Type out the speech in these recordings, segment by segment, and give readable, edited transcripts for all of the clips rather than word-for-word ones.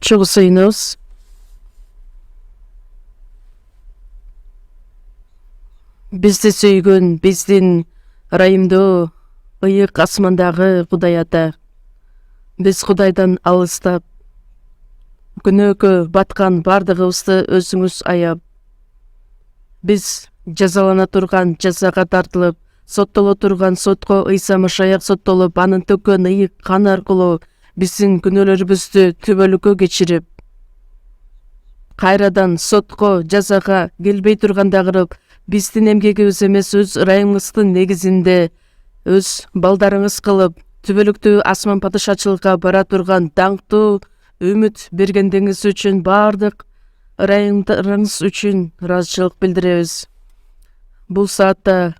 Çok suyunuz. Bizdi сөйгөн биздин ырайымдуу ыйык асмандагы Кудай Ата. Биз Кудайдан алыстап, күнөөгө баткан бардыгыбызды өзүңүз аяп, биз жазалана турган жазага тартылып, соттоло турган сотко Ыйса Машаяк соттолуп, анын төккөн ыйык каны аркылуу биздин күнөөлөрүбүздү түбөлүккө кечирип, кайрадан сотко жазага келбей тургандагы биздин эмгегибиз эмес, өз ырайымыбыздын негизинде өз балдарыңыз кылып, түбөлүктүү асман падышачылыкка бара турган даңктуу үмүт бергендиңиз үчүн, бардык ырайымдарыңыз үчүн ыраазычылык билдиребиз. Бул саатта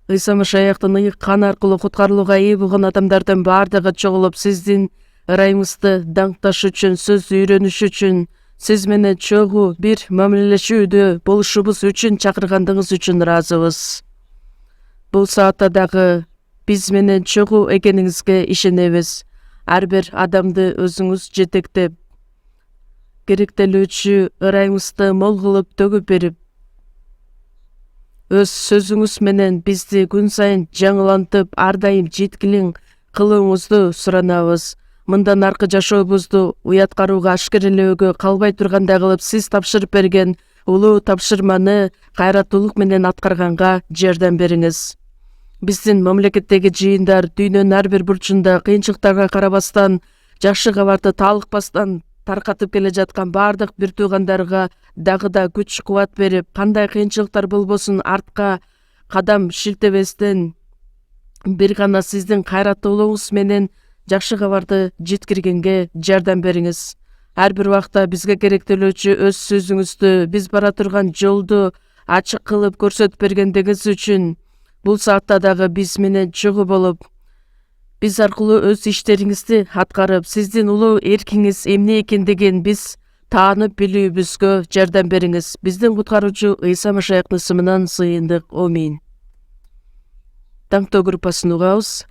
Ыйса Машаяктын ыйык каны аркылуу куткарылууга ээ болгон адамдардын бардыгы чогулуп, сиздин ырайымыңызды даңкташ үчүн, сөздү үйрөнүш үчүн, сиз менен чогуу бир мамилелешүүдө болушубуз үчүн чакыргандыгыңыз үчүн ыраазыбыз. Бул саатта дагы биз менен чогуу экениңизге ишенебиз. Ар бир адамды өзүңүз жетектеп, керектелүүчү ырайымызды мол кылып төгүп берип, өз сөзүңүз менен бизди күн сайын жаңылантып, ар дайым жеткилиң кылууңузду суранабыз. Мындан аркы жашообузду уяткарууга, ашкерелөөгө калбай тургандай кылып, сиз тапшырып берген улуу тапшырманы кайраттуулук менен аткарганга жардам бериңиз. Биздин мамлекеттеги жыйындар, дүйнөнүн ар бир бурчунда кыйынчылыктарга карабастан, жакшы кабарды таалыкпастан таркатып келе жаткан бардык бир туугандарга дагы да күч кубат берип, кандай кыйынчылыктар болбосун артка кадам шилтебестен, бир гана сиздин кайраттуулугуңуз менен жакшы кабарды жеткиргенге жардам бериңиз. Ар бир убакта бизге керектелүүчү өз сөзүңүздү, биз бара турган жолду ачык кылып көрсөтүп бергендиңиз үчүн, бул саатта дагы биз менен чогуу болуп, биз аркылуу өз иштериңизди аткарып, сиздин улуу эркиңиз эмне экендигин биз таанып билүүбүзгө жардам бериңиз. Биздин куткаруучу Ыйса Машаяктын ысымынан сыйындык. Аминь. Таңтоо группасын угабыз.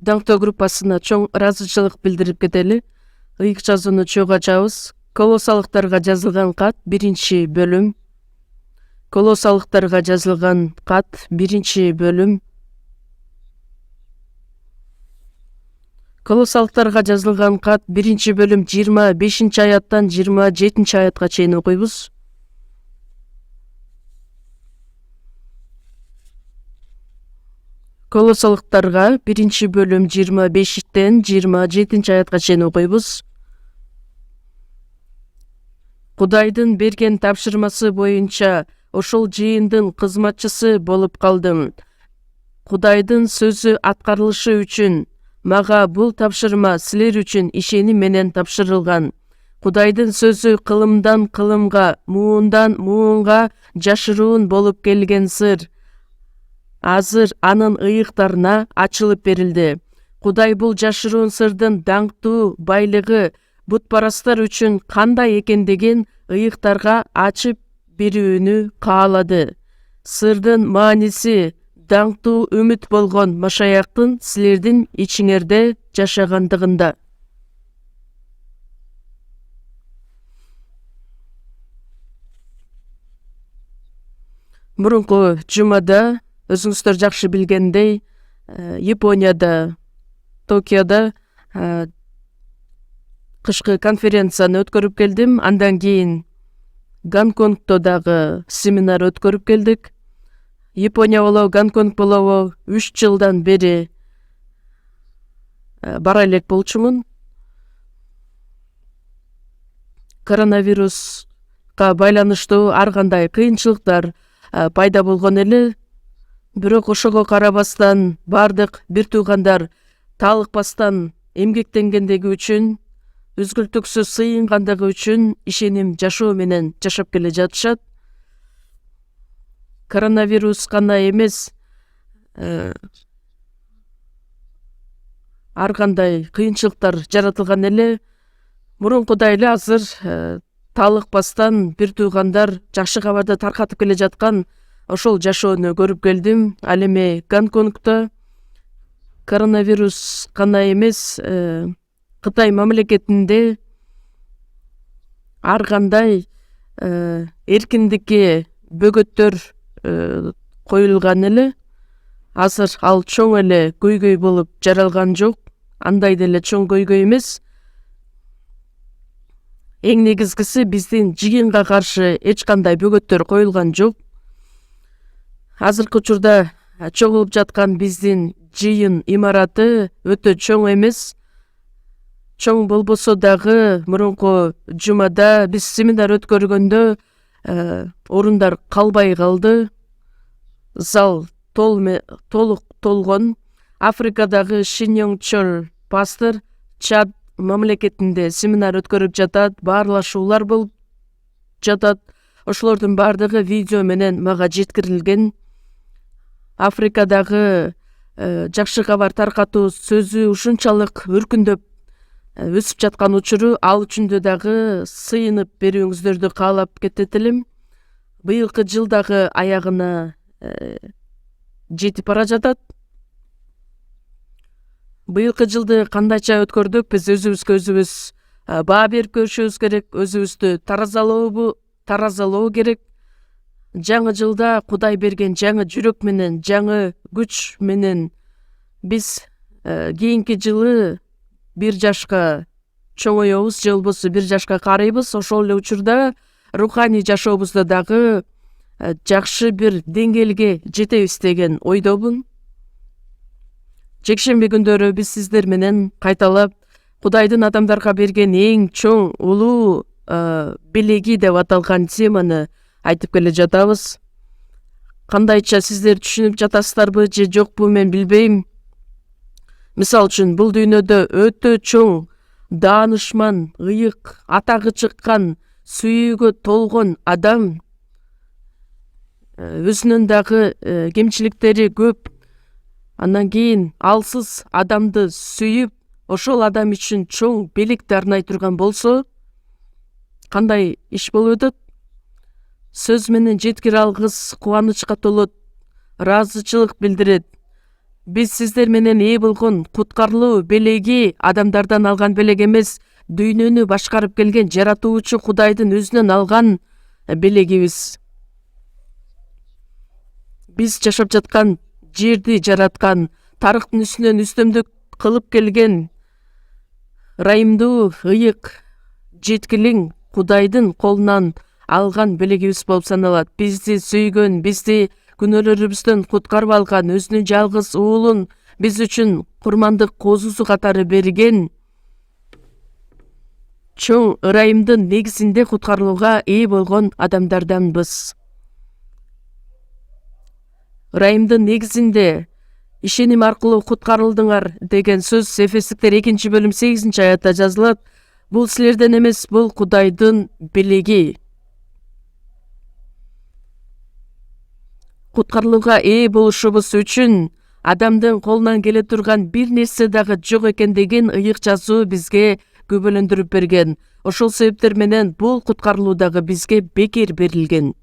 даңктоо группасына чоң ыраазычылык билдирип кетели. Ыйык жазууну чогуу ачабыз. Колосалыктарга жазылган кат 1-бөлүм. Колосалыктарга жазылган кат 1-бөлүм. Колосалыктарга жазылган кат 1-бөлүм 25-аяттан 27-аятка чейин окуйбуз. Колосалыктарга 1-бөлүм 25-тен 27-аятка чейин окуйбуз. Кудайдын берген тапшырмасы боюнча ошол жыйындын кызматчысы болуп калдым. Кудайдын сөзү аткарылышы үчүн мага бул тапшырма силер үчүн ишеним менен тапшырылган. Кудайдын сөзү кылымдан кылымга, муундан муунга жашыруун болуп келген сыр азыр анын ыйыктарына ачылып берилди. Кудай бул жашыруун сырдын даңктуу байлыгы бутпарастар үчүн кандай экендигин ыйыктарга ачып берүүнү каалады. Сырдын мааниси даңктуу үмүт болгон Машаяктын силердин ичиңерде жашагандыгында. Мурунку жумада өзүңүздөр жакшы билгендей, Японияда, Токиодо кышкы конференцияны өткөрүп келдим. Андан кийин Гонконгдо дагы семинар өткөрүп келдик. Япония болобу, Гонконг болобу 3 жылдан бери бара элек болчумун. Коронавируска байланыштуу ар кандай кыйынчылыктар пайда болгон эле. Бирок ошого карабастан бардык бир туугандар талыкпастан эмгектенгендиги үчүн, үзгүлтүксүз сыйынгандыгы үчүн ишеним жашоо менен жашап келе жатышат. Коронавирус гана эмес, ар кандай кыйынчылыктар жаратылган эле. Мурункудай эле азыр талыкпастан бир туугандар жакшы кабарды таркатып келе жаткан ошол жашоону көрүп келдим. Ал эми Гонконгдо коронавирус гана эмес, Кытай мамлекетинде ар кандай эркиндикке бөгөттөр коюлган эле. Азыр ал чоң эле көйгөй болуп жаралган жок. Андай деле чоң көйгөй эмес. Эң негизгиси биздин жыйынга каршы эч кандай бөгөттөр коюлган жок. Азыркы учурда чогулуп жаткан биздин жыйын имараты өтө чоң эмес. Чоң болбосо дагы мурунку жумада биз семинар өткөргөндө орундар калбай калды. Зал толук толгон. Африкадагы Шиньоңчор пастор Чад мамлекетинде семинар өткөрүп жатат, баарлашуулар болуп жатат. Ошолордун бардыгы видео менен мага жеткирилген. Африкадагы жакшы кабар таркатуу сөзү ушунчалык өркүндөп өсүп жаткан учуру, ал үчүндө дагы сыйынып берүүңүздөрдү каалап кетет элем. Быйылкы жыл дагы аягына жетип бара жатат. Быйылкы жылды кандайча өткөрдүк? Биз өзүбүзгө өзүбүз баа берип көрүшүбүз керек, өзүбүздү таразалоо керек. Жаңы жылда Кудай берген жаңы жүрөк менен, жаңы күч менен биз кийинки жылы 1 жашка чоңоебуз, же болбосо 1 жашка карыйбыз. Ошол эле учурда руханий жашообузда дагы жакшы бир деңгээлге жетебиз деген ойдобун. Жекшемби күндөрү биз сиздер менен кайталап Кудайдын адамдарга берген эң чоң улуу белеги деп аталган теманы айтып келе жатабыз. Кандайча сиздер түшүнүп жатасыздарбы же жокпу мен билбейм. Мисал үчүн бул дүйнөдө өтө чоң, даанышман, ыйык, атагы чыккан, сүйүүгө толгон адам өзүнүн дагы кемчиликтери көп. Андан кийин алсыз адамды сүйүп, ошол адам үчүн чоң белекти арнай турган болсо, кандай иш болуп өтөт? Сөз менен жеткире алгыс кубанычка толот, ыраазычылык билдирет. Биз сиздер менен ээ болгон куткарлоо белеги адамдардан алган белек эмес, дүйнөнү башкарып келген жаратуучу Кудайдын өзүнөн алган белегибиз. Биз жашап жаткан жерди жараткан, тарыхтын үстүнөн үстөмдүк кылып келген ырайымдуу, ыйык, жеткилиң Кудайдын колунан алган белегибиз болуп саналат. Бизди сүйгөн, бизди күнөөлөрүбүздөн куткарып алган, өзүнүн жалгыз уулун биз үчүн курмандык козусу катары берген чоң ырайымдын негизинде куткарылууга ээ болгон адамдарданбыз. Ырайымдын негизинде ишеним аркылуу куткарылдыңар деген сөз Эфестиктер 2-бөлүм 8-аятта жазылат. Бул силерден эмес, бул Кудайдын белеги. Куткарылууга ээ болушубуз үчүн адамдын колунан келе турган бир нерсе дагы жок экендигин ыйык жазуу бизге күбөлөндүрүп берген. Ошол себептер менен бул куткарылуу дагы бизге бекер берилген.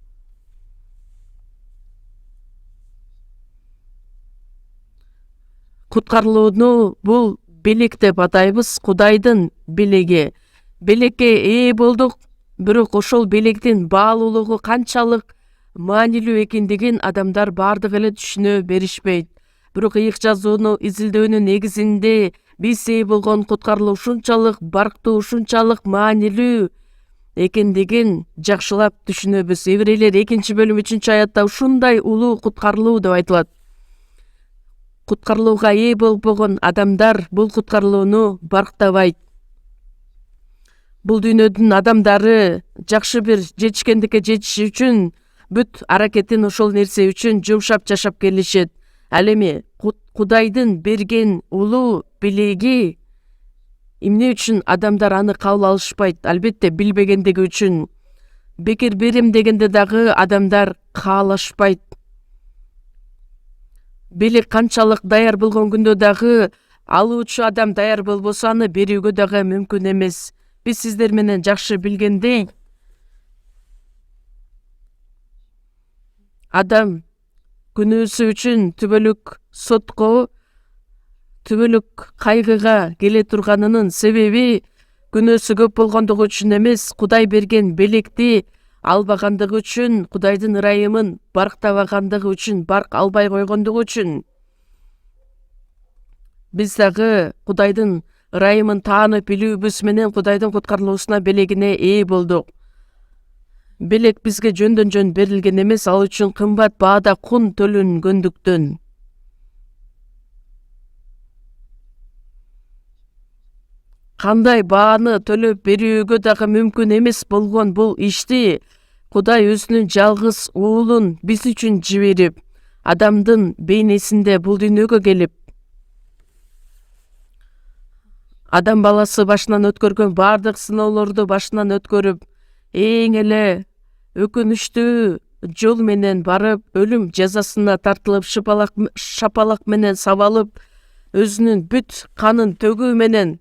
Куткарылууну бул белек деп атайбыз, Кудайдын белеги. Белекке ээ болдук, бирок ошол белектин баалуулугу канчалык маанилүү экендигин адамдар бардыгы эле түшүнө беришпейт. Бирок ыйык жазууну изилдөөнүн негизинде биз ээ болгон куткарылуу ушунчалык барктуу, ушунчалык маанилүү экендигин жакшылап түшүнөбүз. Еврейлер 2-бөлүм 3-аятта ушундай улуу куткарылуу деп айтылат. Куткарылууга ээ болбогон адамдар бул куткарылууну барктабайт. Бул дүйнөдүн адамдары жакшы бир жетишкендикке жетиш үчүн бүт аракетин ошол нерсе үчүн жумшап жашап келишет. Ал эми Кудайдын берген улуу белеги эмне үчүн адамдар аны кабыл алышпайт? Албетте билбегендиги үчүн. Бекер берем дегенде дагы адамдар каалашпайт. Белек канчалык даяр болгон күндө дагы алуучу адам даяр болбосо аны берүүгө дагы мүмкүн эмес. Биз сиздер менен жакшы билгендей, адам күнөөсү үчүн түбөлүк сотко, түбөлүк кайгыга келе турганынын себеби күнөөсү көп болгондугу үчүн эмес, Кудай берген белекти албагандыгы үчүн, Кудайдын ырайымын барктабагандыгы үчүн, барк албай койгондугу үчүн. Биз дагы Кудайдын ырайымын таанып билүүбүз менен Кудайдын куткарылуусуна белегине ээ болдук. Белек бизге жөндөн жөн берилген эмес, ал үчүн кымбат баада кун төлөнгөндүктөн. Кандай бааны төлөп берүүгө дагы мүмкүн эмес болгон бул ишти Кудай өзүнүн жалгыз уулун биз үчүн жиберип, адамдын бейнесинде бул дүйнөгө келип, адам баласы башынан өткөргөн бардык сыноолорду башынан өткөрүп, эң эле өкүнүчтүү жол менен барып, өлүм жазасына тартылып, шапалак менен сабалып, өзүнүн бүт канын төгүү менен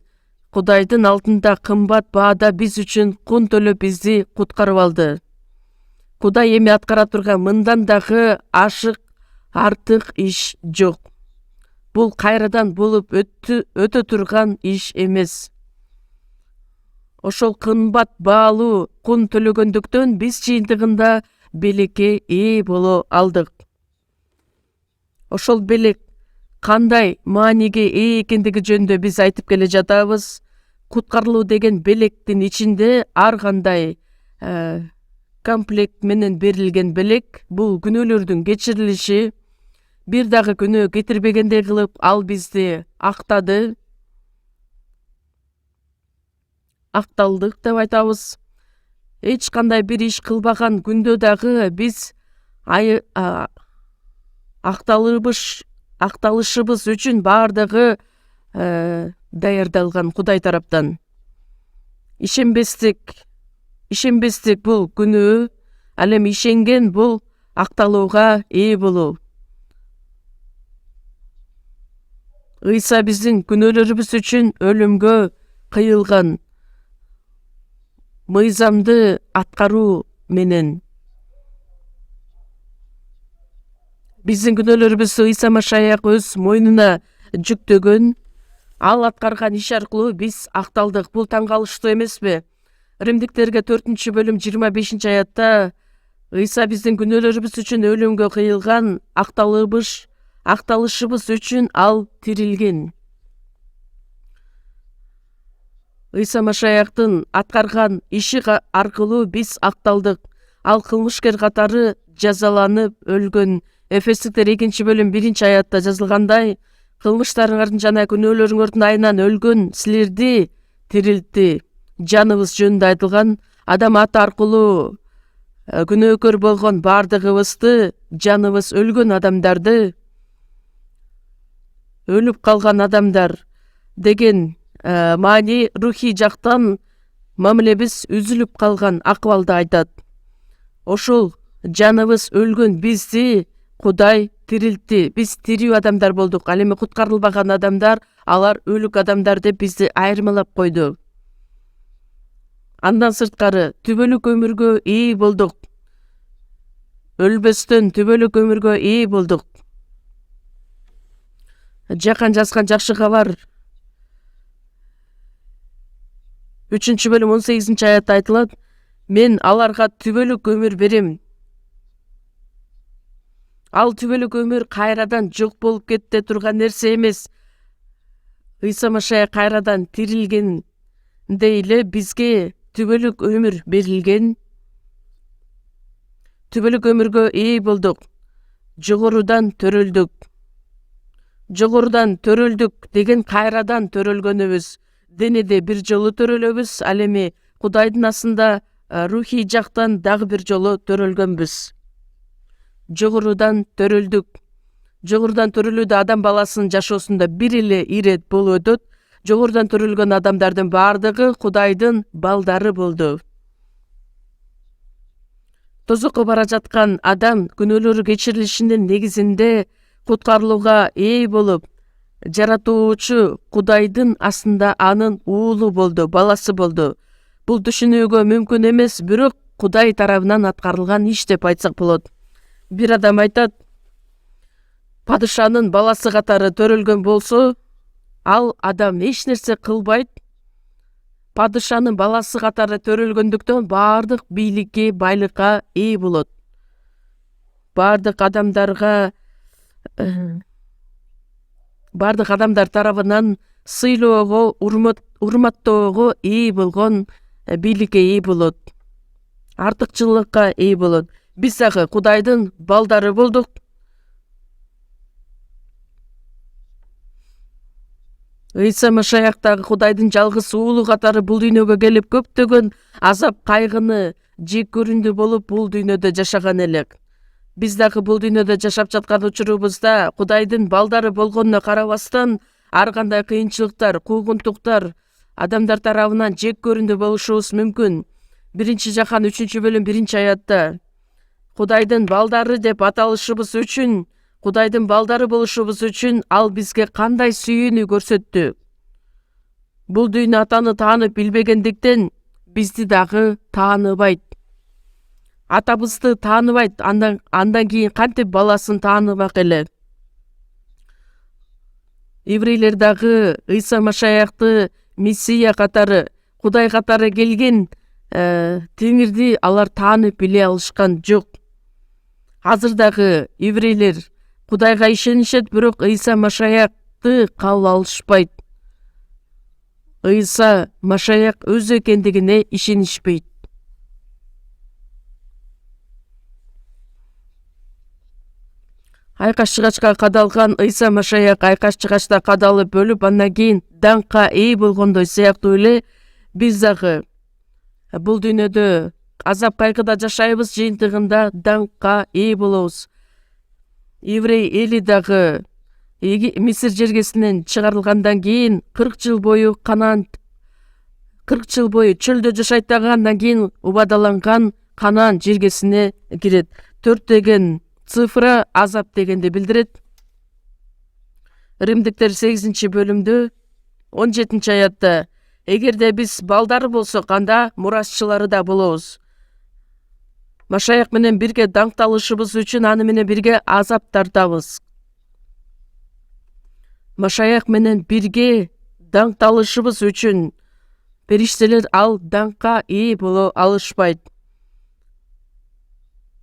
Кудайдын алдында кымбат баада биз үчүн кун төлөп бизди куткарып алды. Кудай эми аткара турган мындан дагы ашык, артык иш жок. Бул кайрадан болуп өтө турган иш эмес. Ошол кымбат баалуу кун төлөгөндүктөн биз жыйынтыгында белекке ээ боло алдык. Ошол белек кандай мааниге ээ экендиги жөнүндө биз айтып келе жатабыз. Куткарылуу деген белектин ичинде ар кандай комплект менен берилген белек. Бул күнөөлөрдүн кечирилиши, бир дагы күнөө кетирбегендей кылып ал бизди актады. Акталдык деп айтабыз. Эч кандай бир иш кылбаган күндө дагы биз акталышыбыз үчүн бардыгы даярдалган Кудай тараптан. Ишенбестик бул күнөө, ал эми ишенген бул акталууга ээ болуу. Ыйса биздин күнөөлөрүбүз үчүн өлүмгө кыйылган. Мыйзамды аткаруу менен Биздин күнөөлөрүбүздү Ыйса Машаяк өз мойнуна жүктөгөн, ал аткарган иш аркылуу биз акталдык. Бул таң калыштуу эмеспи? Римдиктерге 4-бөлүм 25-аятта Ыйса биздин күнөөлөрүбүз үчүн өлүмгө кыйылган, акталышыбыз үчүн ал тирилген. Ыйса Машаяктын аткарган иши аркылуу биз акталдык. Ал кылмышкер катары жазаланып өлгөн. Эфестиктер 2-бөлүм 1-аятта жазылгандай, кылмыштарыңардын жана күнөөлөрүңөрдүн айынан өлгөн силерди тирилтти. Жаныбыз жөнүндө айтылган, адам аты аркылуу күнөөкөр болгон бардыгыбызды, жаныбыз өлгөн адамдарды, өлүп калган адамдар деген маани рухий жактан мамилебиз үзүлүп калган акыбалды айтат. Ошол жаныбыз өлгөн бизди Кудай тирилтти. Биз тирүү адамдар болдук. Ал эми куткарылбаган адамдар, алар өлүк адамдар деп бизди айырмалап койду. Андан сырткары түбөлүк өмүргө ээ болдук. Өлбөстөн түбөлүк өмүргө ээ болдук. Жакан жазган жакшы кабар 3-бөлүм 18-аятта айтылат: мен аларга түбөлүк өмүр берем. Ал түбөлүк өмүр кайрадан жок болуп кетте турган нерсе эмес. Ыйса Машаяк кайрадан тирилгендей эле бизге түбөлүк өмүр берилген. Түбөлүк өмүргө ээ болдук. Жогорудан төрөлдүк. Жогорудан төрөлдүк деген кайрадан төрөлгөнүбүз. Денеде бир жолу төрөлөбүз, ал эми Кудайдын астында рухий жактан дагы бир жолу төрөлгөнбүз. Жогорудан төрөлдүк. Жогорудан төрөлүүдө адам баласынын жашоосунда бир эле ирет болуп өтөт. Жогорудан төрөлгөн адамдардын бардыгы Кудайдын балдары болду. Тозокко бара жаткан адам күнөөлөрү кечирилишинин негизинде куткарылууга ээ болуп, жаратуучу Кудайдын астында анын уулу болду, баласы болду. Бул түшүнүүгө мүмкүн эмес, бирок Кудай тарабынан аткарылган иш деп айтсак болот. Бир адам айтат, падышанын баласы катары төрөлгөн болсо, ал адам эч нерсе кылбайт. Падышанын баласы катары төрөлгөндүктөн бардык бийликке, байлыкка ээ болот. Бардык адамдар тарабынан сыйлоого, урматтоого ээ болгон бийликке ээ болот. Артыкчылыкка ээ болот. Биз дагы Кудайдын балдары болдук. Ыйса Машаяк дагы Кудайдын жалгыз уулу катары бул дүйнөгө келип, көптөгөн азап кайгыны жек көрүндү болуп бул дүйнөдө жашаган элек. Биз дагы бул дүйнөдө жашап жаткан учурубузда Кудайдын балдары болгонуна карабастан, ар кандай кыйынчылыктар, куугунтуктар адамдар тарабынан жек көрүндү болушубуз мүмкүн. 1-Жахан 3-бөлүм 1-аятта Кудайдын балдары деп аталышыбыз үчүн, Кудайдын балдары болушубуз үчүн ал бизге кандай сүйүүнү көрсөттү. Бул дүйнө атаны таанып билбегендиктен бизди дагы тааныбайт. Атабызды тааныбайт, андан кийин кантип баласын тааныбак эле. Еврейлер дагы Ыйса Машаякты Мессия катары, Кудай катары келген теңирди алар таанып биле алышкан жок. Азыр дагы еврейлер Кудайга ишенишет, бирок Ыйса Машаякты кабыл алышпайт. Ыйса Машаяк өзү экендигине ишенишпейт. Айкаш-чыгачка кадалган Ыйса Машаяк айкаш-чыгачта кадалып өлүп, андан кийин даңкка ээ болгондой сыяктуу эле биз дагы бул дүйнөдө азап кайгыда жашайбыз, жыйынтыгында даңкка ээ болобуз. Еврей эли дагы Мисир жергесинен чыгарылгандан кийин 40 жыл бою 40 жыл бою чөлдө жашайт дагы, андан кийин убадаланган Канаан жергесине кирет. 4 деген цифра азап дегенди билдирет. Римдиктер 8-бөлүмдө 17-аятта эгерде биз балдары болсок, анда мурасчылары да болобуз. Машаяк менен бирге даңкталышыбыз үчүн аны менен бирге азап тартабыз. Машаяк менен бирге даңкталышыбыз үчүн периштелер ал даңкка ээ боло алышпайт.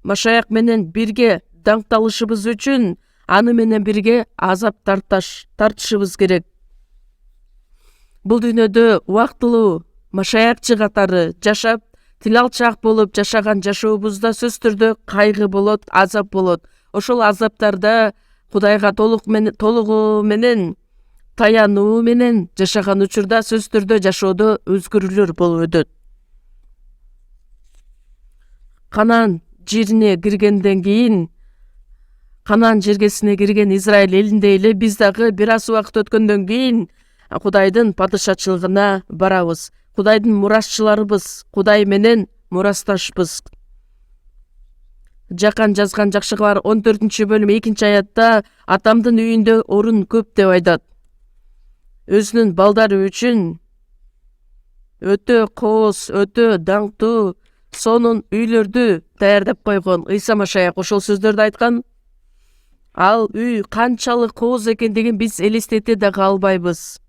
Машаяк менен бирге даңкталышыбыз үчүн аны менен бирге азап тартышыбыз керек. Бул дүйнөдө убактылуу машаякчы катары жашап, тил алчаак болуп жашаган жашообузда сөзсүз түрдө кайгы болот, азап болот. Ошол азаптарда Кудайга толугу менен таянуу менен жашаган учурда сөзсүз түрдө жашоодо өзгөрүүлөр болуп өтөт. Канаан жерине киргенден кийин, Канаан жергесине кирген Израиль элинде эле биз дагы бир аз убакыт өткөндөн кийин Кудайдын падышачылыгына барабыз. Кудайдын мурасчыларыбыз, Кудай менен мурасташпыз. Жакан жазган жакшы кабар 14-бөлүм 2-аятта атамдын үйүндө орун көп деп айтат. Өзүнүн балдары үчүн өтө кооз, өтө даңктуу сонун үйлөрдү даярдап койгон Ыйса Машаяк ошол сөздөрдү айткан. Ал үй канчалык кооз экендигин биз элестете да калбайбыз.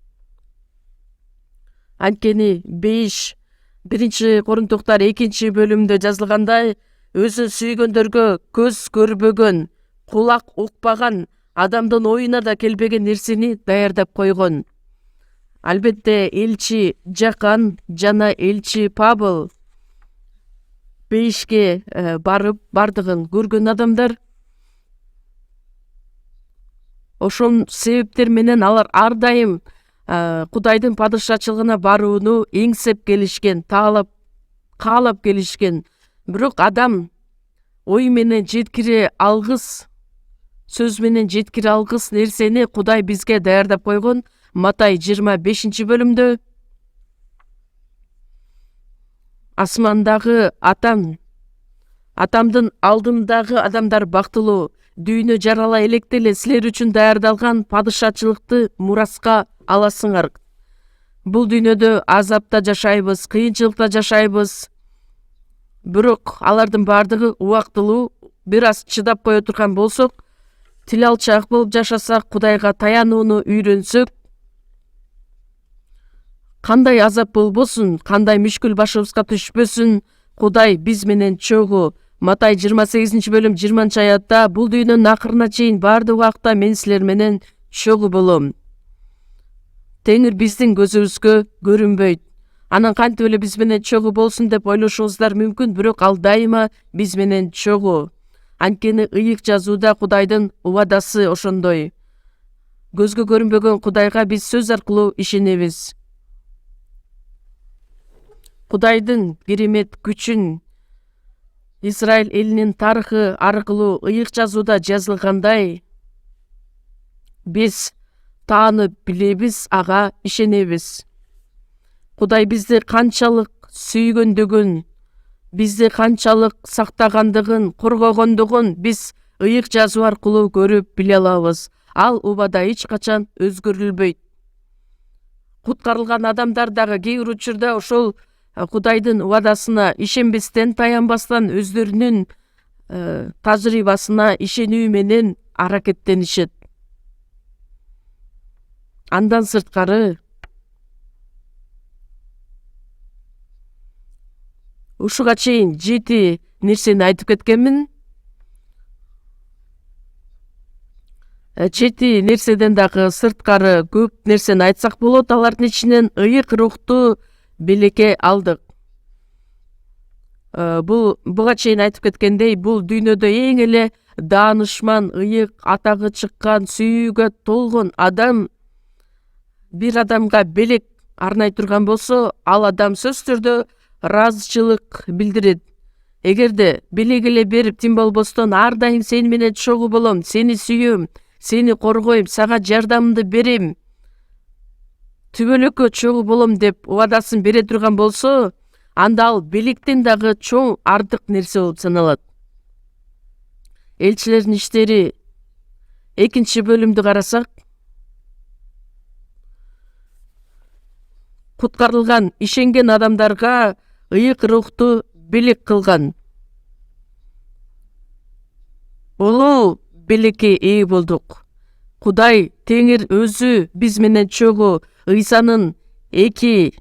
Анткени 1 Корунтуктар 2-бөлүмдө жазылгандай, өзүн сүйгөндөргө көз көрбөгөн, кулак укпаган, адамдын оюна да келбеген нерсени даярдап койгон. Албетте элчи Жакан жана элчи Павыл бейишке барып бардыгын көргөн адамдар. Ошол себептер менен алар ар дайым Кудайдын падышачылыгына барууну эңсеп келишкен, каалап келишкен. Бирок адам ой менен жеткире алгыс, сөз менен жеткире алгыс нерсени Кудай бизге даярдап койгон. Матай 25-бөлүмдө асмандагы атамдын алдындагы адамдар бактылуу, дүйнө жарала электе эле силер үчүн даярдалган падышачылыкты мураска аласыңар. Бул дүйнөдө азапта жашайбыз, кыйынчылыкта жашайбыз. Бирок алардын бардыгы убактылуу. Бир аз чыдап кое турган болсок, тил алчаак болуп жашасак, Кудайга таянууну үйрөнсөк, кандай азап болбосун, кандай мүшкүл башыбызга түшпөсүн, Кудай биз менен чогуу. Матай 28-бөлүм 20-аятта бул дүйнөнүн акырына чейин бардык убакта мен силер менен чогуу болом. Теңир биздин көзүбүзгө көрүнбөйт. Анан кантип эле биз менен чогуу болсун деп ойлошуңуздар мүмкүн, бирок ал дайыма биз менен чогуу. Анткени ыйык жазууда Кудайдын убадасы ошондой. Көзгө көрүнбөгөн Кудайга биз сөз аркылуу ишенебиз. Кудайдын керемет күчүн Израиль элинин тарыхы аркылуу ыйык жазууда жазылгандай, биз таанып билебиз, ага ишенебиз. Кудай бизди канчалык сүйгөндүгүн, бизди канчалык сактагандыгын, коргогондугун биз ыйык жазуу аркылуу көрүп биле алабыз. Ал убада эч качан өзгөрүлбөйт. Куткарылган адамдар дагы кээ бир учурда ошол Кудайдын убадасына ишенбестен, таянбастан өздөрүнүн тажрыйбасына ишенүү менен аракеттенишет. Андан сырткары ушуга чейин 7 нерсени айтып кеткенмин. 7 нерседен дагы сырткары көп нерсени айтсак болот. Алардын ичинен ыйык рухту белекке алдык. Буга чейин айтып кеткендей, бул дүйнөдө эң эле даанышман, ыйык, атагы чыккан, сүйүүгө толгон адам бир адамга белек арнай турган болсо, ал адам сөзсүз түрдө ыраазычылык билдирет. Эгерде белек эле берип тим болбостон ар дайым сени менен чогуу болом, сени сүйөм, сени коргойм, сага жардамымды берем, түбөлүккө чогуу болом деп убадасын бере турган болсо, анда ал белектен дагы чоң артык нерсе болуп саналат. Элчилердин иштери 2-бөлүмдү карасак, куткарылган, ишенген адамдарга ыйык рухту белек кылган. улуу белекке ээ болдук. Кудай Теңир өзү биз менен чогуу. Ыйсанын эки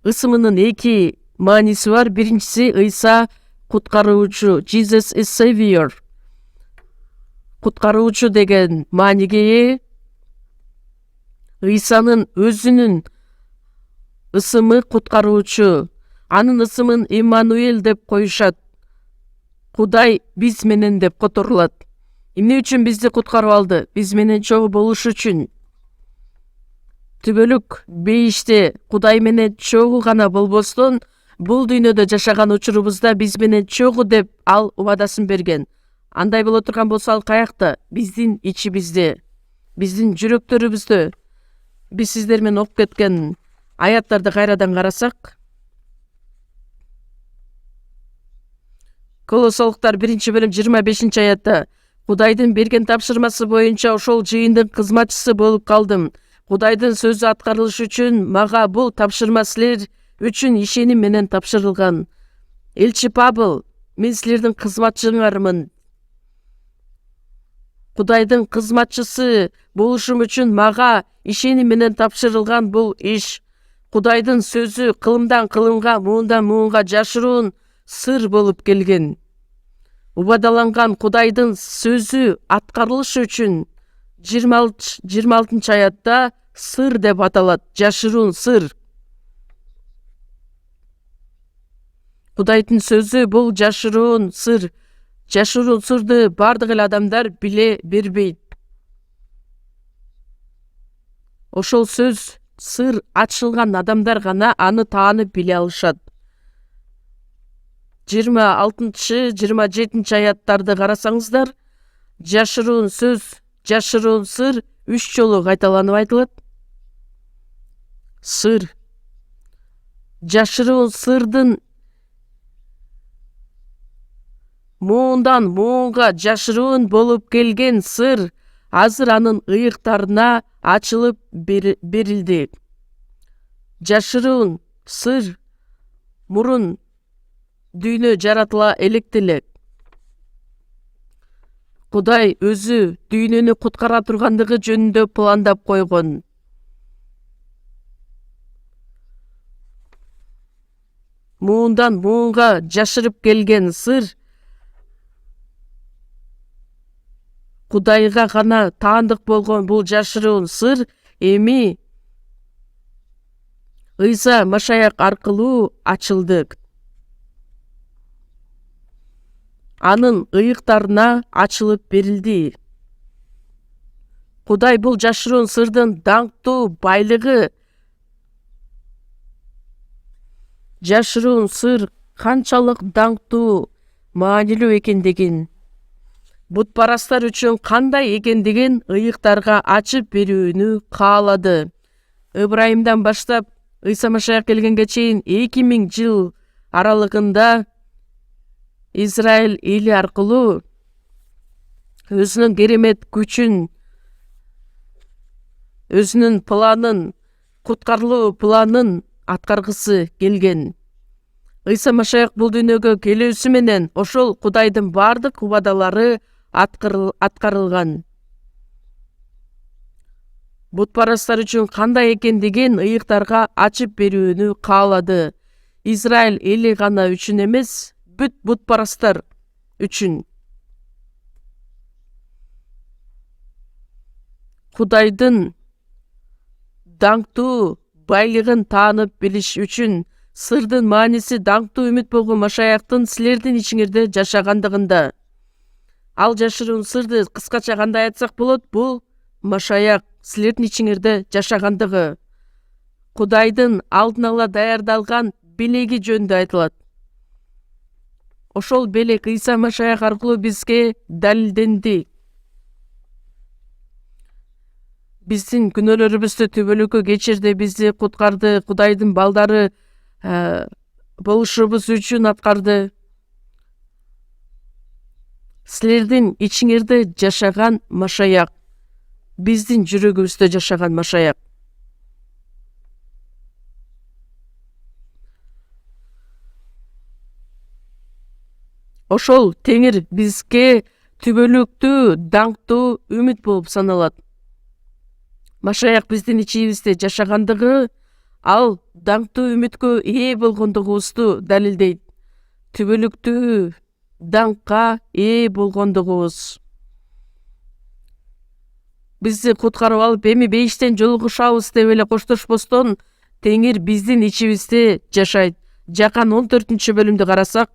ысымынын эки мааниси бар. Биринчиси Ыйса куткаруучу, Jesus is Savior. Куткаруучу деген мааниге ээ. Ыйсанын өзүнүн ысымы куткаруучу. Анын ысымын Иммануэль деп коюшат. Кудай биз менен деп которулат. Эмне үчүн бизди куткарып алды? Биз менен чогуу болуш үчүн. Түбөлүк бейиште Кудай менен чогуу гана болбостон, бул дүйнөдө жашаган учурубузда биз менен чогуу деп ал убадасын берген. Андай боло турган болсо ал каякта? Биздин ичибизде, биздин жүрөктөрүбүздө. Биз сиздер менен окуп кеткен аяттарды кайрадан карасак, Колосолуктар 1-бөлүм 25-аятта Кудайдын берген тапшырмасы боюнча ошол жыйындын кызматчысы болуп калдым. Кудайдын сөзү аткарылыш үчүн мага бул тапшырма силер үчүн ишеним менен тапшырылган. Элчи Павел, мен силердин кызматчыңармын. Кудайдын кызматчысы болушум үчүн мага ишеним менен тапшырылган бул иш. Кудайдын сөзү кылымдан кылымга, муундан муунга жашыруун сыр болуп келген. Убадаланган Кудайдын сөзү аткарылыш үчүн 26-аятта сыр деп аталат, жашыруун сыр. Кудайдын сөзү бул жашыруун сыр. Жашыруун сырды бардык эле адамдар биле бербейт. Ошол сөз сыр ачылган адамдар гана аны таанып биле алышат. 26-27 карасаңыздар, жашыруун сөз, жашыруун сыр 3 жолу кайталанып айтылат. Сыр. Жашыруун сырдын муундан муунга жашыруун болуп келген сыр азыр анын ыйыктарына ачылып берилди. Жашыруун сыр мурун дүйнө жаратыла электе эле Кудай өзү дүйнөнү куткара тургандыгы жөнүндө пландап койгон. Муундан муунга жашырып келген сыр Кудайга гана таандык болгон бул жашыруун сыр эми Ыйса Машаяк аркылуу ачылды. Анын ыйыктарына ачылып берилди. Кудай бул жашыруун сырдын даңктуу байлыгы, жашыруун сыр канчалык даңктуу, маанилүү экендигин, бутпарастар үчүн кандай экендигин ыйыктарга ачып берүүнү каалады. Ыбрайымдан баштап Ыйса Машаяк келгенге чейин 2000 жыл аралыгында Израиль эли аркылуу өзүнүн керемет күчүн, өзүнүн планын, куткарылуу планын аткаргысы келген. Ыйса Машаяк бул дүйнөгө келүүсү менен ошол Кудайдын бардык убадалары аткарылган. Бутпарастар үчүн кандай экендигин ыйыктарга ачып берүүнү каалады. Израиль эли гана үчүн эмес, бүт бутпарастар үчүн. Кудайдын даңктуу байлыгын таанып билиш үчүн сырдын мааниси даңктуу үмүт болгон Машаяктын силердин ичиңерде жашагандыгында. Ал жашыруун сырды кыскача кандай айтсак болот? Бул Машаяк силердин ичиңерде жашагандыгы. Кудайдын алдын ала даярдалган белеги жөнүндө айтылат. Ошол белек Ыйса Машаяк аркылуу бизге далилденди. Биздин күнөөлөрүбүздү түбөлүккө кечирди, бизди куткарды, Кудайдын балдары болушубуз үчүн аткарды. Силердин ичиңерде жашаган Машаяк, биздин жүрөгүбүздө жашаган Машаяк. Ошол Теңир бизге түбөлүктүү даңктуу үмүт болуп саналат. Машаяк биздин ичибизде жашагандыгы ал даңктуу үмүткө ээ болгондугубузду далилдейт. Түбөлүктүү даңкка ээ болгондугубуз бизди куткарып алып эми бейиштен жолугушабыз деп эле коштошпостон, Теңир биздин ичибизде жашайт. Жакан 14-бөлүмдү карасак,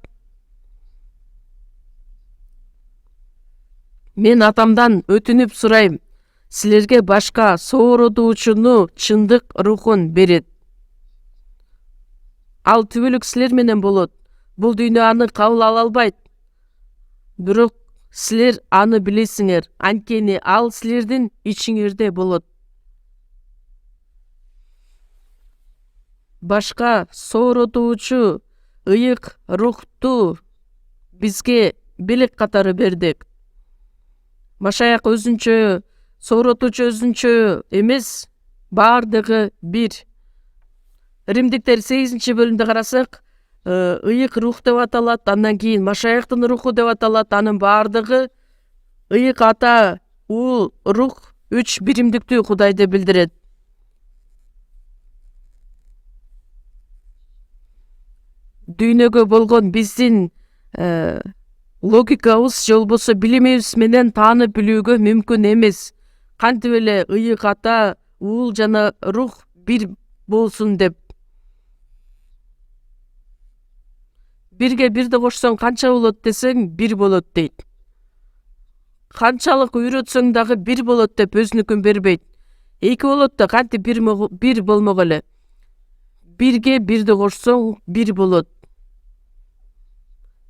мен атамдан өтүнүп сурайм, силерге башка сооротуучуну чындык рухун берет. Ал түбөлүк силер менен болот. Бул дүйнө аны кабыл ала албайт. Бирок силер аны билесиңер, анткени ал силердин ичиңерде болот. Башка сооротуучу ыйык рухту бизге белек катары бердик. Машаяк өзүнчө, сооротуучу өзүнчө эмес, баардыгы бир. Римдиктер 8-бөлүмдө карасак, ыйык рух деп аталат, андан кийин Машаяктын руху деп аталат, анын баардыгы ыйык ата, уул, рух үч биримдиктүү Кудайды билдирет. Дүйнөгө болгон биздин логикабыз же болбосо билимибиз менен таанып билүүгө мүмкүн эмес. Кантип эле ыйык ата, уул жана рух бир болсун деп. Бирге бирди кошсоң канча болот десең, бир болот дейт. Канчалык үйрөтсөң дагы бир болот деп өзүнүкүн бербейт. Эки болот да кантип бир болмок эле. Бирге бирди кошсоң бир болот.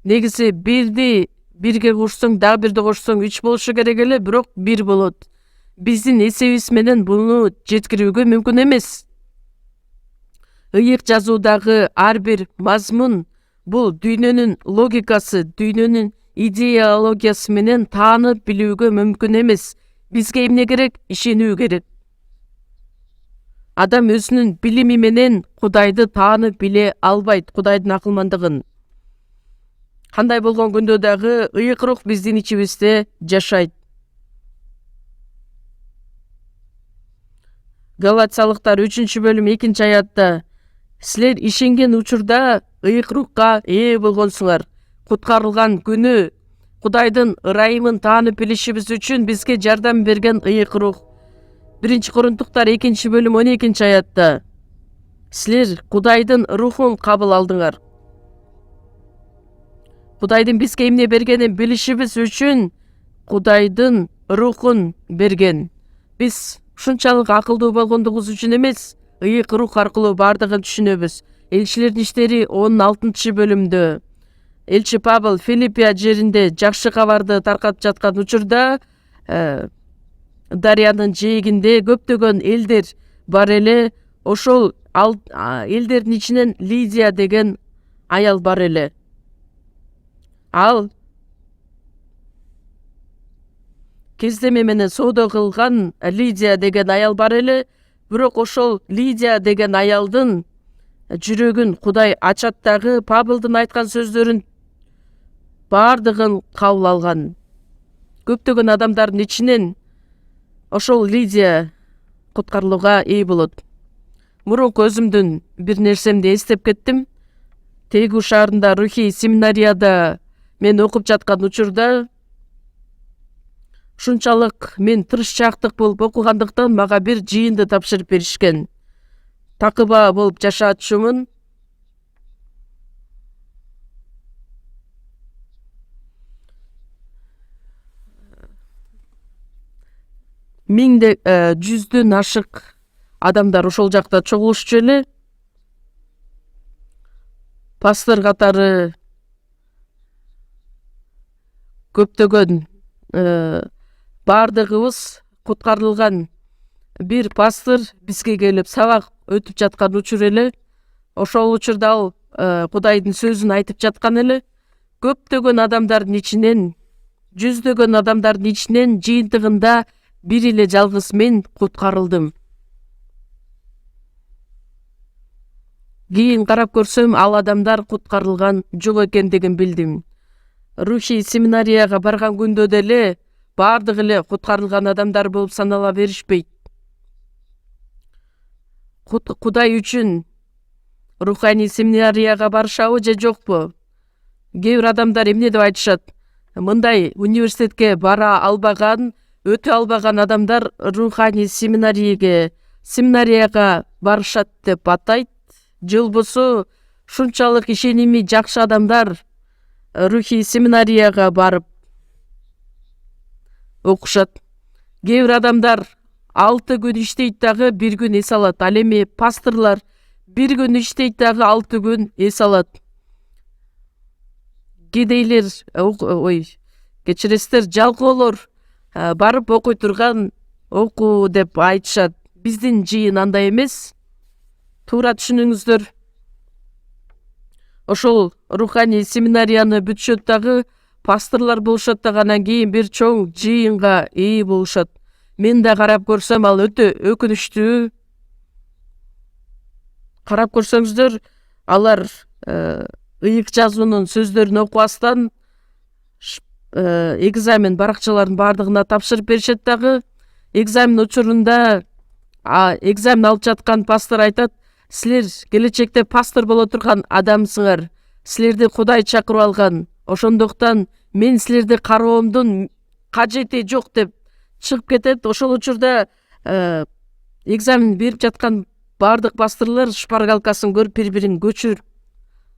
Негизи бирге кошсоң, дагы бирди кошсоң 3 болушу керек эле, бирок бир болот. Биздин эсебибиз менен буну жеткирүүгө мүмкүн эмес. Ыйык жазуудагы ар бир мазмун бул дүйнөнүн логикасы, дүйнөнүн идеологиясы менен таанып билүүгө мүмкүн эмес. Бизге эмне керек? Ишенүү керек. Адам өзүнүн билими менен Кудайды таанып биле албайт, Кудайдын акылмандыгын. Кандай болгон күндө дагы ыйык рух биздин ичибизде жашайт. Галатиялыктар 3-бөлүм 2-аятта: силер ишенген учурда ыйык рухка ээ болгонсуңар. Куткарылган күнү Кудайдын ырайымын таанып билишибиз үчүн бизге жардам берген ыйык рух. 1-Корунтуктар 2-бөлүм 12-аятта: силер Кудайдын рухун кабыл алдыңар. Кудайдын бизге эмне бергенин билишибиз үчүн Кудайдын рухун берген. Биз ушунчалык акылдуу болгондугубуз үчүн эмес, ыйык рух аркылуу бардыгын түшүнөбүз. Элчилердин иштери 16-бөлүмдө элчи Павел Филиппия жеринде жакшы кабарды таркатып жаткан учурда дарыянын жээгинде көптөгөн элдер бар эле. Ошол элдердин ичинен Лидия деген аял бар эле. Ал кездеме менен соода кылган Лидия деген аял бар эле. Бирок ошол Лидия деген аялдын жүрөгүн Кудай ачат дагы, Павылдын айткан сөздөрүн бардыгын кабыл алган. Көптөгөн адамдардын ичинен ошол Лидия куткарылууга ээ болот. Мурунку өзүмдүн бир нерсемди эстеп кеттим. Тегу шаарында рухий семинарияда мен окуп жаткан учурда ушунчалык мен тырышчаактык болуп окугандыктан мага бир жыйынды тапшырып беришкен. Такыба болуп жашаатчумун. Жүздөн ашык адамдар ошол жакта чогулушчу эле. Пастор катары көптөгөн бардыгыбыз куткарылган. Бир пастор бизге келип сабак өтүп жаткан учур эле. Ошол учурда ал Кудайдын сөзүн айтып жаткан эле. Көптөгөн адамдардын ичинен, жүздөгөн адамдардын ичинен жыйынтыгында бир эле жалгыз мен куткарылдым. Кийин карап көрсөм, ал адамдар куткарылган жок экендигин билдим. рухий семинарияга барган күндө деле баардыгы эле куткарылган адамдар болуп санала беришпейт. Кудай үчүн руханий семинарияга барышабы же жокпу? Кээ бир адамдар эмне деп айтышат? Мындай университетке бара албаган, өтө албаган адамдар руханий семинарияга барышат деп атайт. Же болбосо ушунчалык ишеними жакшы адамдар рухий семинарияга барып окушат. Кээ бир адамдар 6 күн иштейт дагы 1 күн эс алат. Ал эми пасторлар 1 күн иштейт дагы 6 күн эс алат. Кедейлер, кечиресиздер, жалкоолор барып окуй турган окуу деп айтышат. Биздин жыйын андай эмес. Туура түшүнүңүздөр. Ошол руханий семинарияны бүтүшөт дагы пасторлар болушат дагы, анан кийин бир чоң жыйынга ээ болушат. Мен да карап көрсөм, ал өтө өкүнүчтүү. Карап көрсөңүздөр, алар ыйык жазуунун сөздөрүн окубастан экзамен баракчалардын баардыгына тапшырып беришет дагы. Экзамен учурунда экзамен алып жаткан пастор айтат: силер келечекте пастор боло турган адамсыңар. Силерди Кудай чакырып алган. Ошондуктан мен силерди кароомдун кажети жок деп чыгып кетет. Ошол учурда экзамен берип жаткан баардык пасторлор шпаргалкасын көрүп бири-бирин көчүр.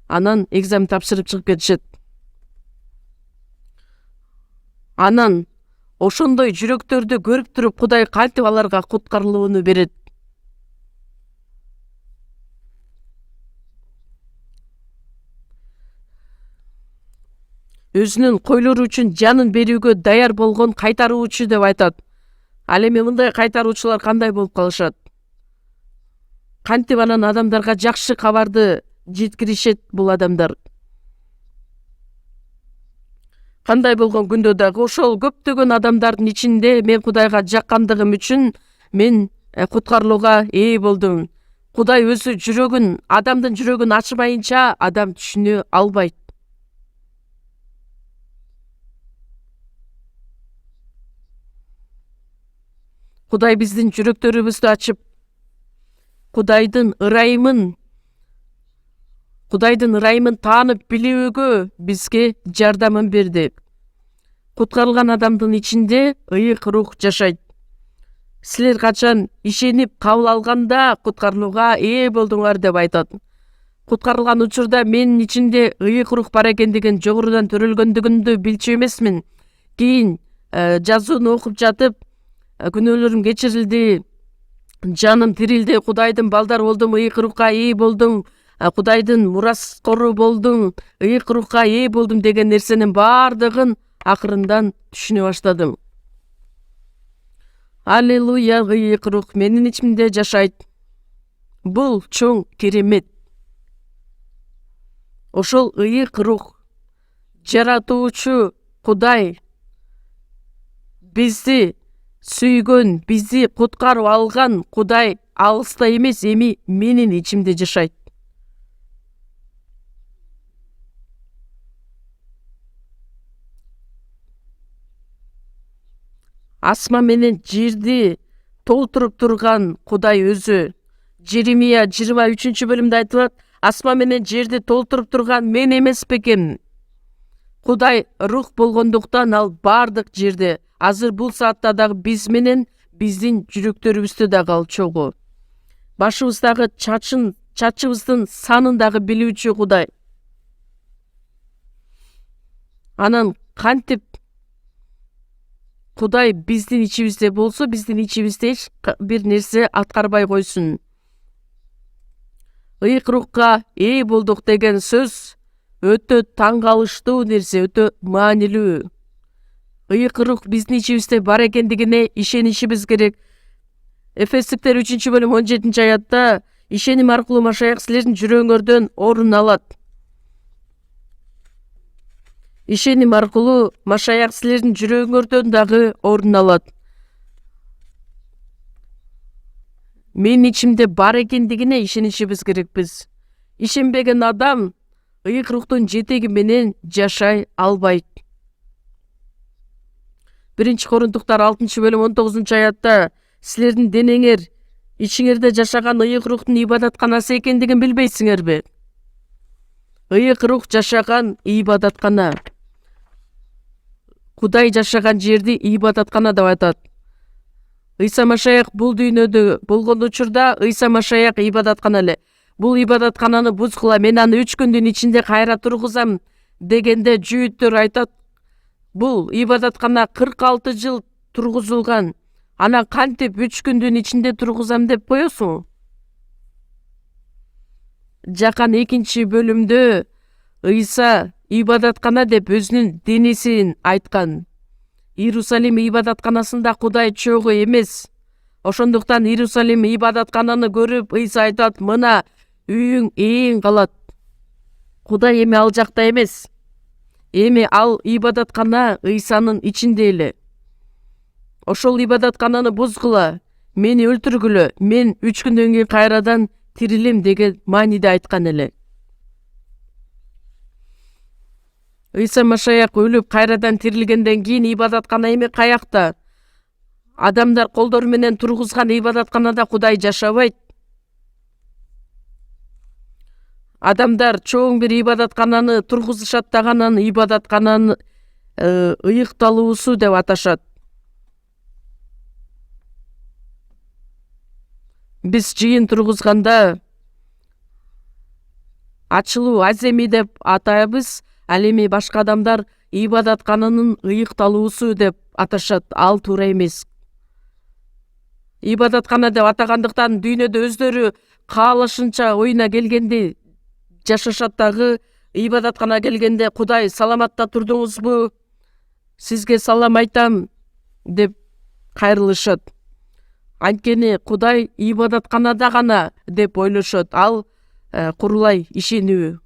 Анан экзамен тапшырып чыгып кетишет. Анан ошондой жүрөктөрдү көрүп туруп Кудай кантип аларга куткарылууну берет? Өзүнүн койлору үчүн жанын берүүгө даяр болгон кайтаруучу деп айтат. Ал эми мындай кайтаруучулар кандай болуп калышат? Кантип анан адамдарга жакшы кабарды жеткиришет бул адамдар? Кандай болгон күндө дагы ошол көптөгөн адамдардын ичинде мен Кудайга жаккандыгым үчүн мен куткарылууга ээ болдум. Кудай өзү адамдын жүрөгүн ачмайынча адам түшүнө албайт. Кудай биздин жүрөктөрүбүздү ачып, Кудайдын ырайымын таанып билүүгө бизге жардамын берди. Куткарылган адамдын ичинде ыйык рух жашайт. Силер качан ишенип кабыл алганда куткарылууга ээ болдуңар деп айтат. Куткарылган учурда менин ичинде ыйык рух бар экендигин, жогорудан төрөлгөндүгүмдү билчү эмесмин. Кийин жазууну окуп жатып, күнөөлөрүм кечирилди, жаным тирилди, Кудайдын балдары болдум, ыйык рухка ээ болдум, Кудайдын мураскору болдум, ыйык рухка ээ болдум деген нерсенин баардыгын акырындан түшүнө баштадым. Аллилуйя, ыйык рух менин ичимде жашайт. Бул чоң керемет. Ошол ыйык рух, жаратуучу Кудай, бизди сүйгөн, бизди куткарып алган Кудай алыста эмес, эми менин ичимде жашайт. Асман менен жерди толтуруп турган Кудай өзү. Жеремия 23-бөлүмдө айтылат: асман менен жерди толтуруп турган мен эмес бекем. Кудай рух болгондуктан ал баардык жерде. Азыр бул саатта дагы биз менен биздин жүрөктөрүбүздө дагы ал чогуу. Башыбыздагы чачыбыздын санын дагы билүүчү Кудай. Анан кантип Кудай биздин ичибизде болсо, биздин ичибизде эч бир нерсе аткарбай койсун. Ыйык рухка ээ болдук деген сөз өтө таң калыштуу нерсе, өтө маанилүү. Ыйык рух биздин ичибизде бар экендигине ишенишибиз керек. Эфестиктер 3-бөлүм 17-аятта ишеним аркылуу Машаяк силердин жүрөгүңөрдөн орун алат. Ишеним аркылуу Машаяк силердин жүрөгүңөрдөн дагы орун алат. Менин ичимде бар экендигине ишенишибиз керекпиз. Ишенбеген адам ыйык рухтун жетеги менен жашай албайт. 1 Корунтуктар 6-бөлүм 19 аятта силердин денеңер ичиңерде жашаган ыйык рухтун ибадатканасы экендигин билбейсиңерби? Ыйык рух жашаган ибадаткана. Кудай жашаган жерди ибадаткана деп атат. Ыйса Машаяк бул дүйнөдө болгон учурда Ыйса Машаяк ибадаткана эле. Бул ибадаткананы бузгула, мен аны 3 күндүн ичинде кайра тургузам дегенде жүйүттөр айтат, бул ибадаткана 46 жыл тургузулган. Ана кантип 3 күндүн ичинде тургузам деп коесуң? Жакан 2-бөлүмдө Ыйса ибадаткана деп өзүнүн денесин айткан. Иерусалим ибадатканасында Кудай чогуу эмес. Ошондуктан Иерусалим ибадаткананы көрүп Ыйса айтат, мына үйүң ээн калат. Кудай эми ал жакта эмес. Эми ал ибадаткана Ыйсанын ичинде эле. Ошол ибадаткананы бузгула, мени өлтүргүлө, мен 3 күндөн кийин кайрадан тирилем деген мааниде айткан эле. Ыйса Машаяк өлүп кайрадан тирилгенден кийин ибадаткана эми каякта? Адамдар колдору менен тургузган ибадатканада Кудай жашабайт. Адамдар чоң бир ибадаткананы тургузушат дагы анан ибадаткананы ыйыкталуусу деп аташат. Биз жыйын тургузганда ачылуу аземи деп атайбыз, ал эми башка адамдар ибадатканынын ыйыкталуусу деп аташат. Ал туура эмес. Ибадаткана деп атагандыктан дүйнөдө өздөрү каалашынча оюна келгенди жашашат дагы. Ибадаткана келгенде Кудай саламатта турдуңузбу? Сизге салам айтам деп кайрылышат. Анткени Кудай ибадатканада гана деп ойлошот. Ал курулай ишенүү.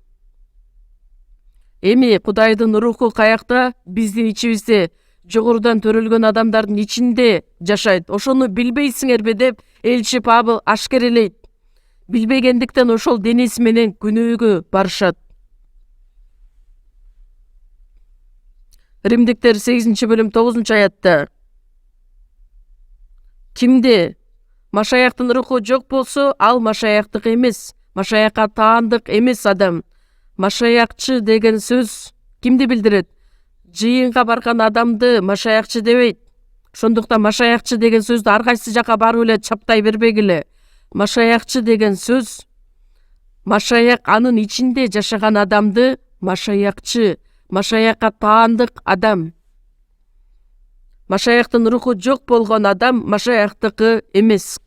Эми Кудайдын руху каякта? Биздин ичибизде, жогорудан төрөлгөн адамдардын ичинде жашайт. Ошону билбейсиңерби деп элчи Павыл ашкерелейт. Билбегендиктен ошол денеси менен күнөөгө барышат. Римдиктер 8-бөлүм 9 аятта кимде Машаяктын руху жок болсо, ал Машаяктык эмес, Машаякка таандык эмес адам. Машаякчы деген сөз кимди билдирет? Жыйынга барган адамды Машаякчы дебейт. Ошондуктан Машаякчы деген сөздү ар кайсы жака барып эле чаптай бербегиле. Машаякчы деген сөз Машаяк анын ичинде жашаган адамды Машаякчы, Машаякка таандык адам. Машаяктын руху жок болгон адам Машаяктыкы эмес.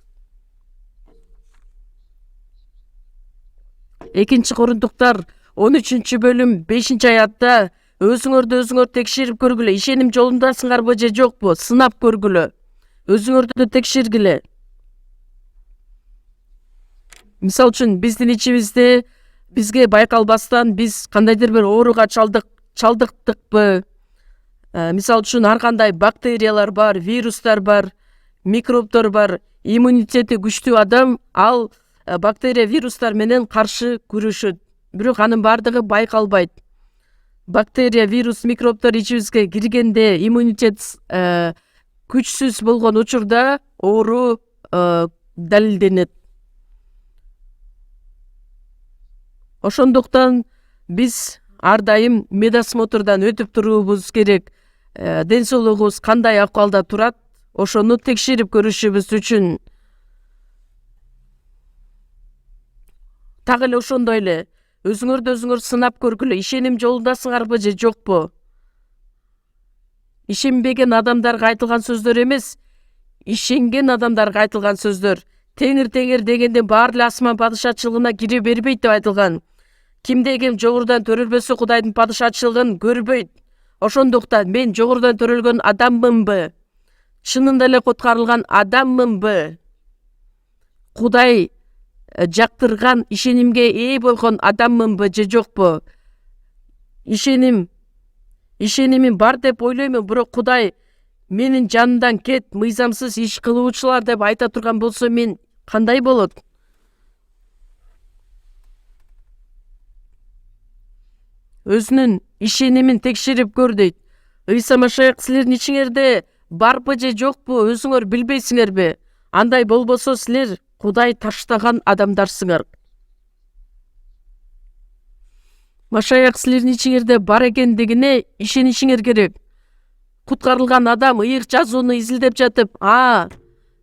2 Корунтуктар 13-бөлүм 5 аятта өзүңөрдү өзүңөр текшерип көргүлө, ишеним жолундасыңарбы же жокпу, сынап көргүлө. Өзүңөрдү текшергиле. Мисал үчүн биздин ичибизде бизге байкалбастан биз кандайдыр бир ооруга чалдыктыкпы? Мисал үчүн ар кандай бактериялар бар, вирустар бар, микробтор бар. Иммунитети күчтүү адам ал бактерия, вирустар менен каршы күрөшөт. Бирок анын бардыгы байкалбайт. Бактерия, вирус, микробтор ичибизге киргенде иммунитет күчсүз болгон учурда оору далилденет. Ошондуктан биз ар дайым медосмотрдан өтүп туруубуз керек. Ден соолугубуз кандай акыбалда турат, ошону текшерип көрүшүбүз үчүн. Так эле ошондой эле өзүңөрдү өзүңөр сынап көргүлө, ишеним жолундасыңарбы же жокпу? Ишенбеген адамдарга айтылган сөздөр эмес, ишенген адамдарга айтылган сөздөр. Теңир дегенден баары эле асман падышачылыгына кире бербейт деп айтылган. Кимде ким жогорудан төрөлбөсө Кудайдын падышачылыгын көрбөйт. Ошондуктан мен жогорудан төрөлгөн адаммынбы? Чынында эле куткарылган адаммынбы? Кудай жактырган ишенимге ээ болгон адаммынбы же жокпу? Ишенимим бар деп ойлоймун, бирок Кудай менин жанымдан кет, мыйзамсыз иш кылуучулар деп айта турган болсо мен кандай болот? Өзүнүн ишенимин текшерип көр дейт. Ыйса Машаяк силердин ичиңерде барбы же жокпу өзүңөр билбейсиңерби? Андай болбосо силер Кудай таштаган адамдарсыңар. Машаяк силердин ичиңерде бар экендигине ишенишиңер керек. Куткарылган адам ыйык жазууну изилдеп жатып,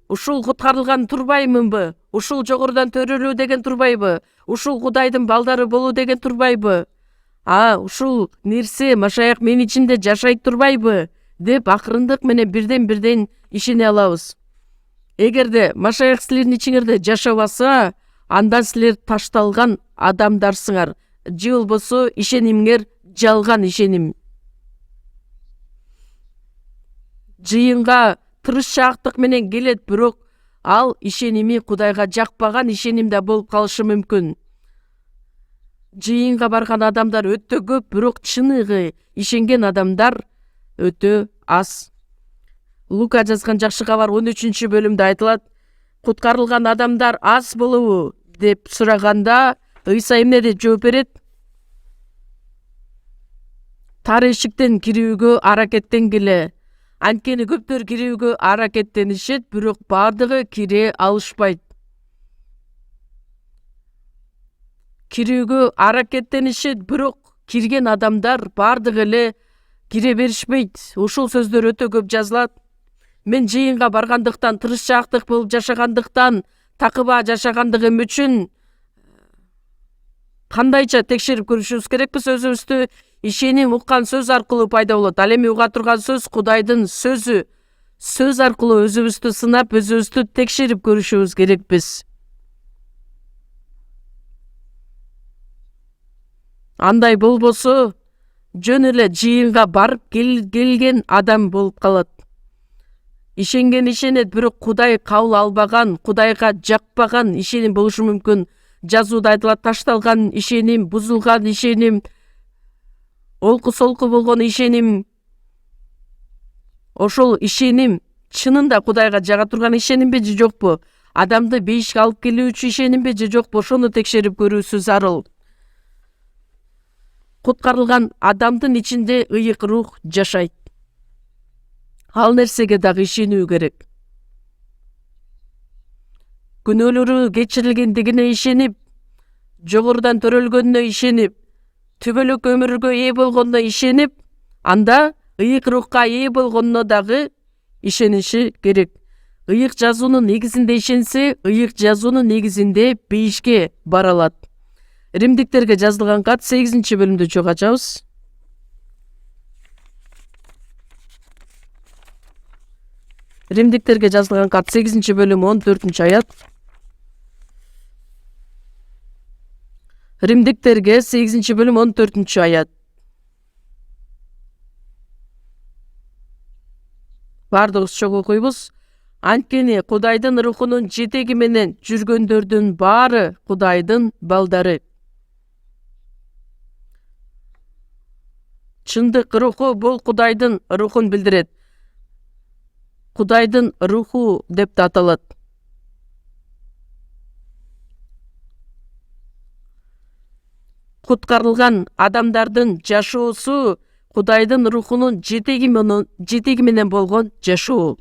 ушул куткарылган турбаймынбы? Ушул жогорудан төрөлүү деген турбайбы? Ушул Кудайдын балдары болуу деген турбайбы? Ушул нерсе Машаяк мен ичимде жашайт турбайбы? Деп акырындык менен бирден ишене алабыз. Эгерде Машаяк силердин ичиңерде жашабаса, анда силер ташталган адамдарсыңар. Же болбосо ишенимиңер жалган ишеним. Жыйынга тырышчаактык менен келет, бирок ал ишеними Кудайга жакпаган ишеним да болуп калышы мүмкүн. Жыйынга барган адамдар өтө көп, бирок чыныгы ишенген адамдар өтө аз. Лука жазган жакшы кабар 13-бөлүмдө айтылат. Куткарылган адамдар аз болобу деп сураганда Ыйса эмне деп жооп берет? Тар эшиктен кирүүгө аракеттенгиле. Анткени көптөр кирүүгө аракеттенишет, бирок бардыгы кире алышпайт. Кирүүгө аракеттенишет, бирок кирген адамдар бардыгы эле кире беришпейт. Ушул сөздөр өтө көп жазылат. Мен жыйынга баргандыктан, тырышчаактык болуп жашагандыктан, такыба жашагандыгым үчүн кандайча текшерип көрүшүбүз керекпиз өзүбүздү? Ишеним уккан сөз аркылуу пайда болот. Ал эми уга турган сөз Кудайдын сөзү. Сөз аркылуу өзүбүздү сынап, өзүбүздү текшерип көрүшүбүз керекпиз. Андай болбосо, жөн эле жыйынга барып келген адам болуп калат. Ишенген ишенет, бирок Кудай кабыл албаган, Кудайга жакпаган ишеним болушу мүмкүн. Жазууда айтылат, ташталган ишеним, бузулган ишеним, олку-солку болгон ишеним. Ошол ишеним чынында Кудайга жага турган ишенимби же жокпу? Адамды бейишке алып келүүчү ишенимби же жокпу? Ошону текшерип көрүүсү зарыл. Куткарылган адамдын ичинде ыйык рух жашайт. Ал нерсеге дагы ишенүү керек. Күнөөлөрү кечирилгендигине ишенип, жогорудан төрөлгөнүнө ишенип, түбөлүк өмүргө ээ болгонуна ишенип, анда ыйык рухка ээ болгонуна дагы ишениши керек. Ыйык жазуунун негизинде ишенсе, ыйык жазуунун негизинде бейишке бара алат. Римдиктерге жазылган кат 8-бөлүмдү чогуу ачабыз. Римдиктерге жазылган кат 8-бөлүм 14-аят. Римдиктерге 8-бөлүм 14-аят. Бардыгыбыз чогуу окуйбуз. Анткени Кудайдын рухунун жетеги менен жүргөндөрдүн баары Кудайдын балдары. Чындык руху бул Кудайдын рухун билдирет. Кудайдын руху деп да аталат. Куткарылган адамдардын жашоосу Кудайдын рухунун жетеги менен болгон жашоо.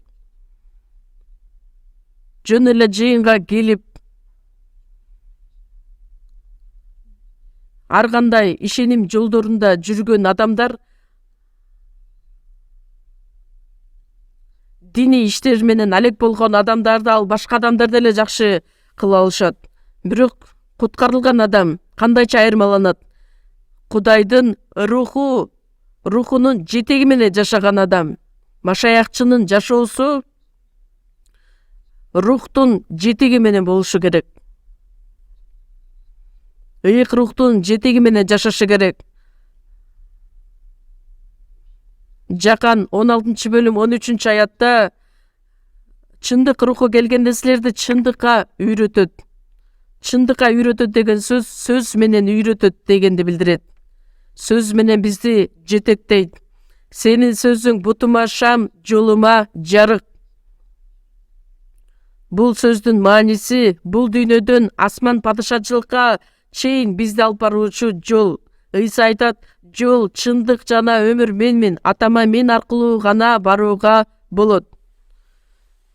Жөн эле жыйынга келип, ар кандай ишеним жолдорунда жүргөн адамдар диний иштер менен алек болгон адамдарды ал башка адамдарды эле жакшы кыла алышат. Бирок куткарылган адам кандайча айырмаланат? Кудайдын рухунун жетеги менен жашаган адам. Машаякчынын жашоосу рухтун жетеги менен болушу керек. Ыйык рухтун жетеги менен жашашы керек. Жакан 16-бөлүм 13-аятта чындык руху келгенде силерди чындыкка үйрөтөт. Чындыкка үйрөтөт деген сөз менен үйрөтөт дегенди билдирет. Сөз менен бизди жетектейт. Сенин сөзүң бутума шам, жолума жарык. Бул сөздүн мааниси бул дүйнөдөн асман падышачылыкка чейин бизди алып баруучу жол. Ыйса айтат, жол, чындык жана өмүр менмин. Атама мен аркылуу гана барууга болот.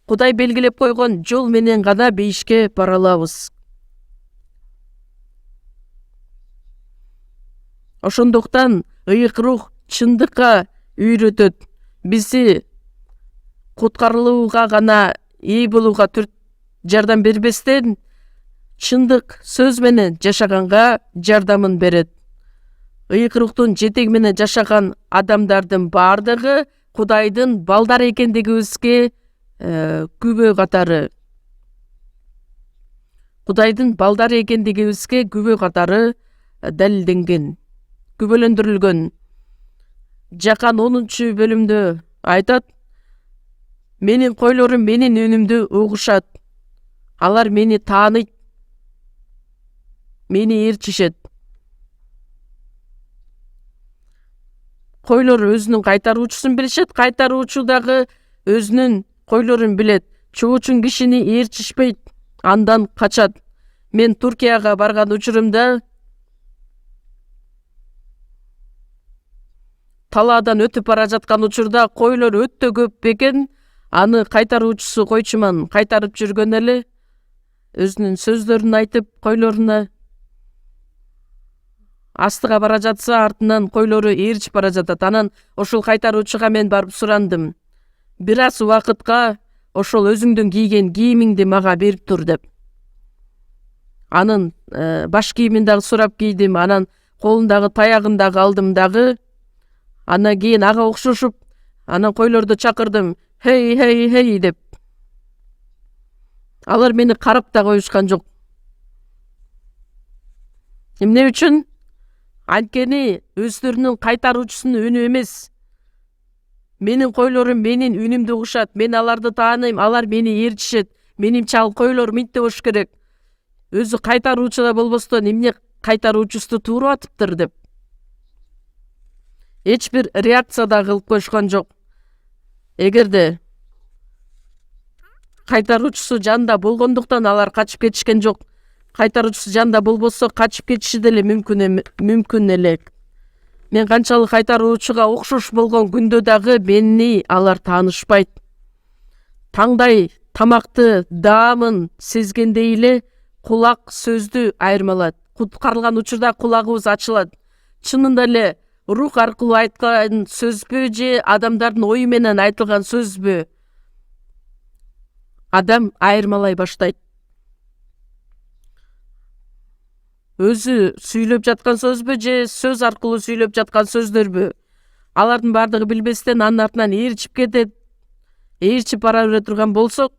Кудай белгилеп койгон жол менен гана бейишке бара алабыз. Ошондуктан ыйык рух чындыкка үйрөтөт. Бизди куткарылууга гана, ээ болууга жардам бербестен, чындык сөз менен жашаганга жардамын берет. Ыйык рухтун жетеги менен жашаган адамдардын бардыгы Кудайдын балдары экендигибизге күбө катары. Кудайдын балдары экендигибизге күбө катары далилденген, күбөлөндүрүлгөн. Жакан 10-бөлүмдө айтат: менин койлорум менин үнүмдү угушат. Алар мени тааныйт, мени ээрчишет. Койлор өзүнүн кайтаруучусун билишет, кайтаруучу дагы өзүнүн койлорун билет. Чоочун кишини ээрчишпейт, андан качат. Мен Туркияга барган учурумда талаадан өтүп бара жаткан учурда койлор өтө көп экен. Аны кайтаруучусу койчуман кайтарып жүргөн эле, өзүнүн сөздөрүн айтып койлоруна. Астыга бара жатса, артынан койлору ээрчип бара жатат. Анан ошол кайтаруучуга мен барып сурандым: бир аз убакытка ошол өзүңдүн кийген кийимиңди мага берип тур деп. Анын баш кийимин дагы сурап кийдим, анан колундагы таягын дагы алдым дагы. Андан кийин ага окшошуп, анан койлорду чакырдым: хей, хей, хей деп. Алар мени карап да коюшкан жок. Эмне үчүн? Анткени өздөрүнүн кайтаруучусунун үнү эмес. Менин койлорум менин үнүмдү угушат, мен аларды тааныйм, алар мени ээрчишет. Менимче ал койлор мынтип болуш керек. Өзү кайтаруучу да болбостон эмне кайтаруучусу тууруп атыптыр деп. Эч бир реакция да кылып коюшкан жок. Эгерде кайтаруучусу жанында болгондуктан алар качып кетишкен жок. Кайтаруучусу жанында болбосо качып кетиши деле мүмкүн эле. Мен канчалык кайтаруучуга окшош болгон күндө дагы мени алар таанышпайт. Таңдай тамакты даамын сезгендей эле кулак сөздү айырмалат. Куткарылган учурда кулагыбыз ачылат. Чынында эле рух аркылуу айткан сөзбү же адамдардын ою менен айтылган сөзбү? Адам айырмалай баштайт. Өзү сүйлөп жаткан сөзбү же сөз аркылуу сүйлөп жаткан сөздөрбү? Алардын бардыгы билбестен анын артынан ээрчип кетет. Ээрчип бара бере турган болсок,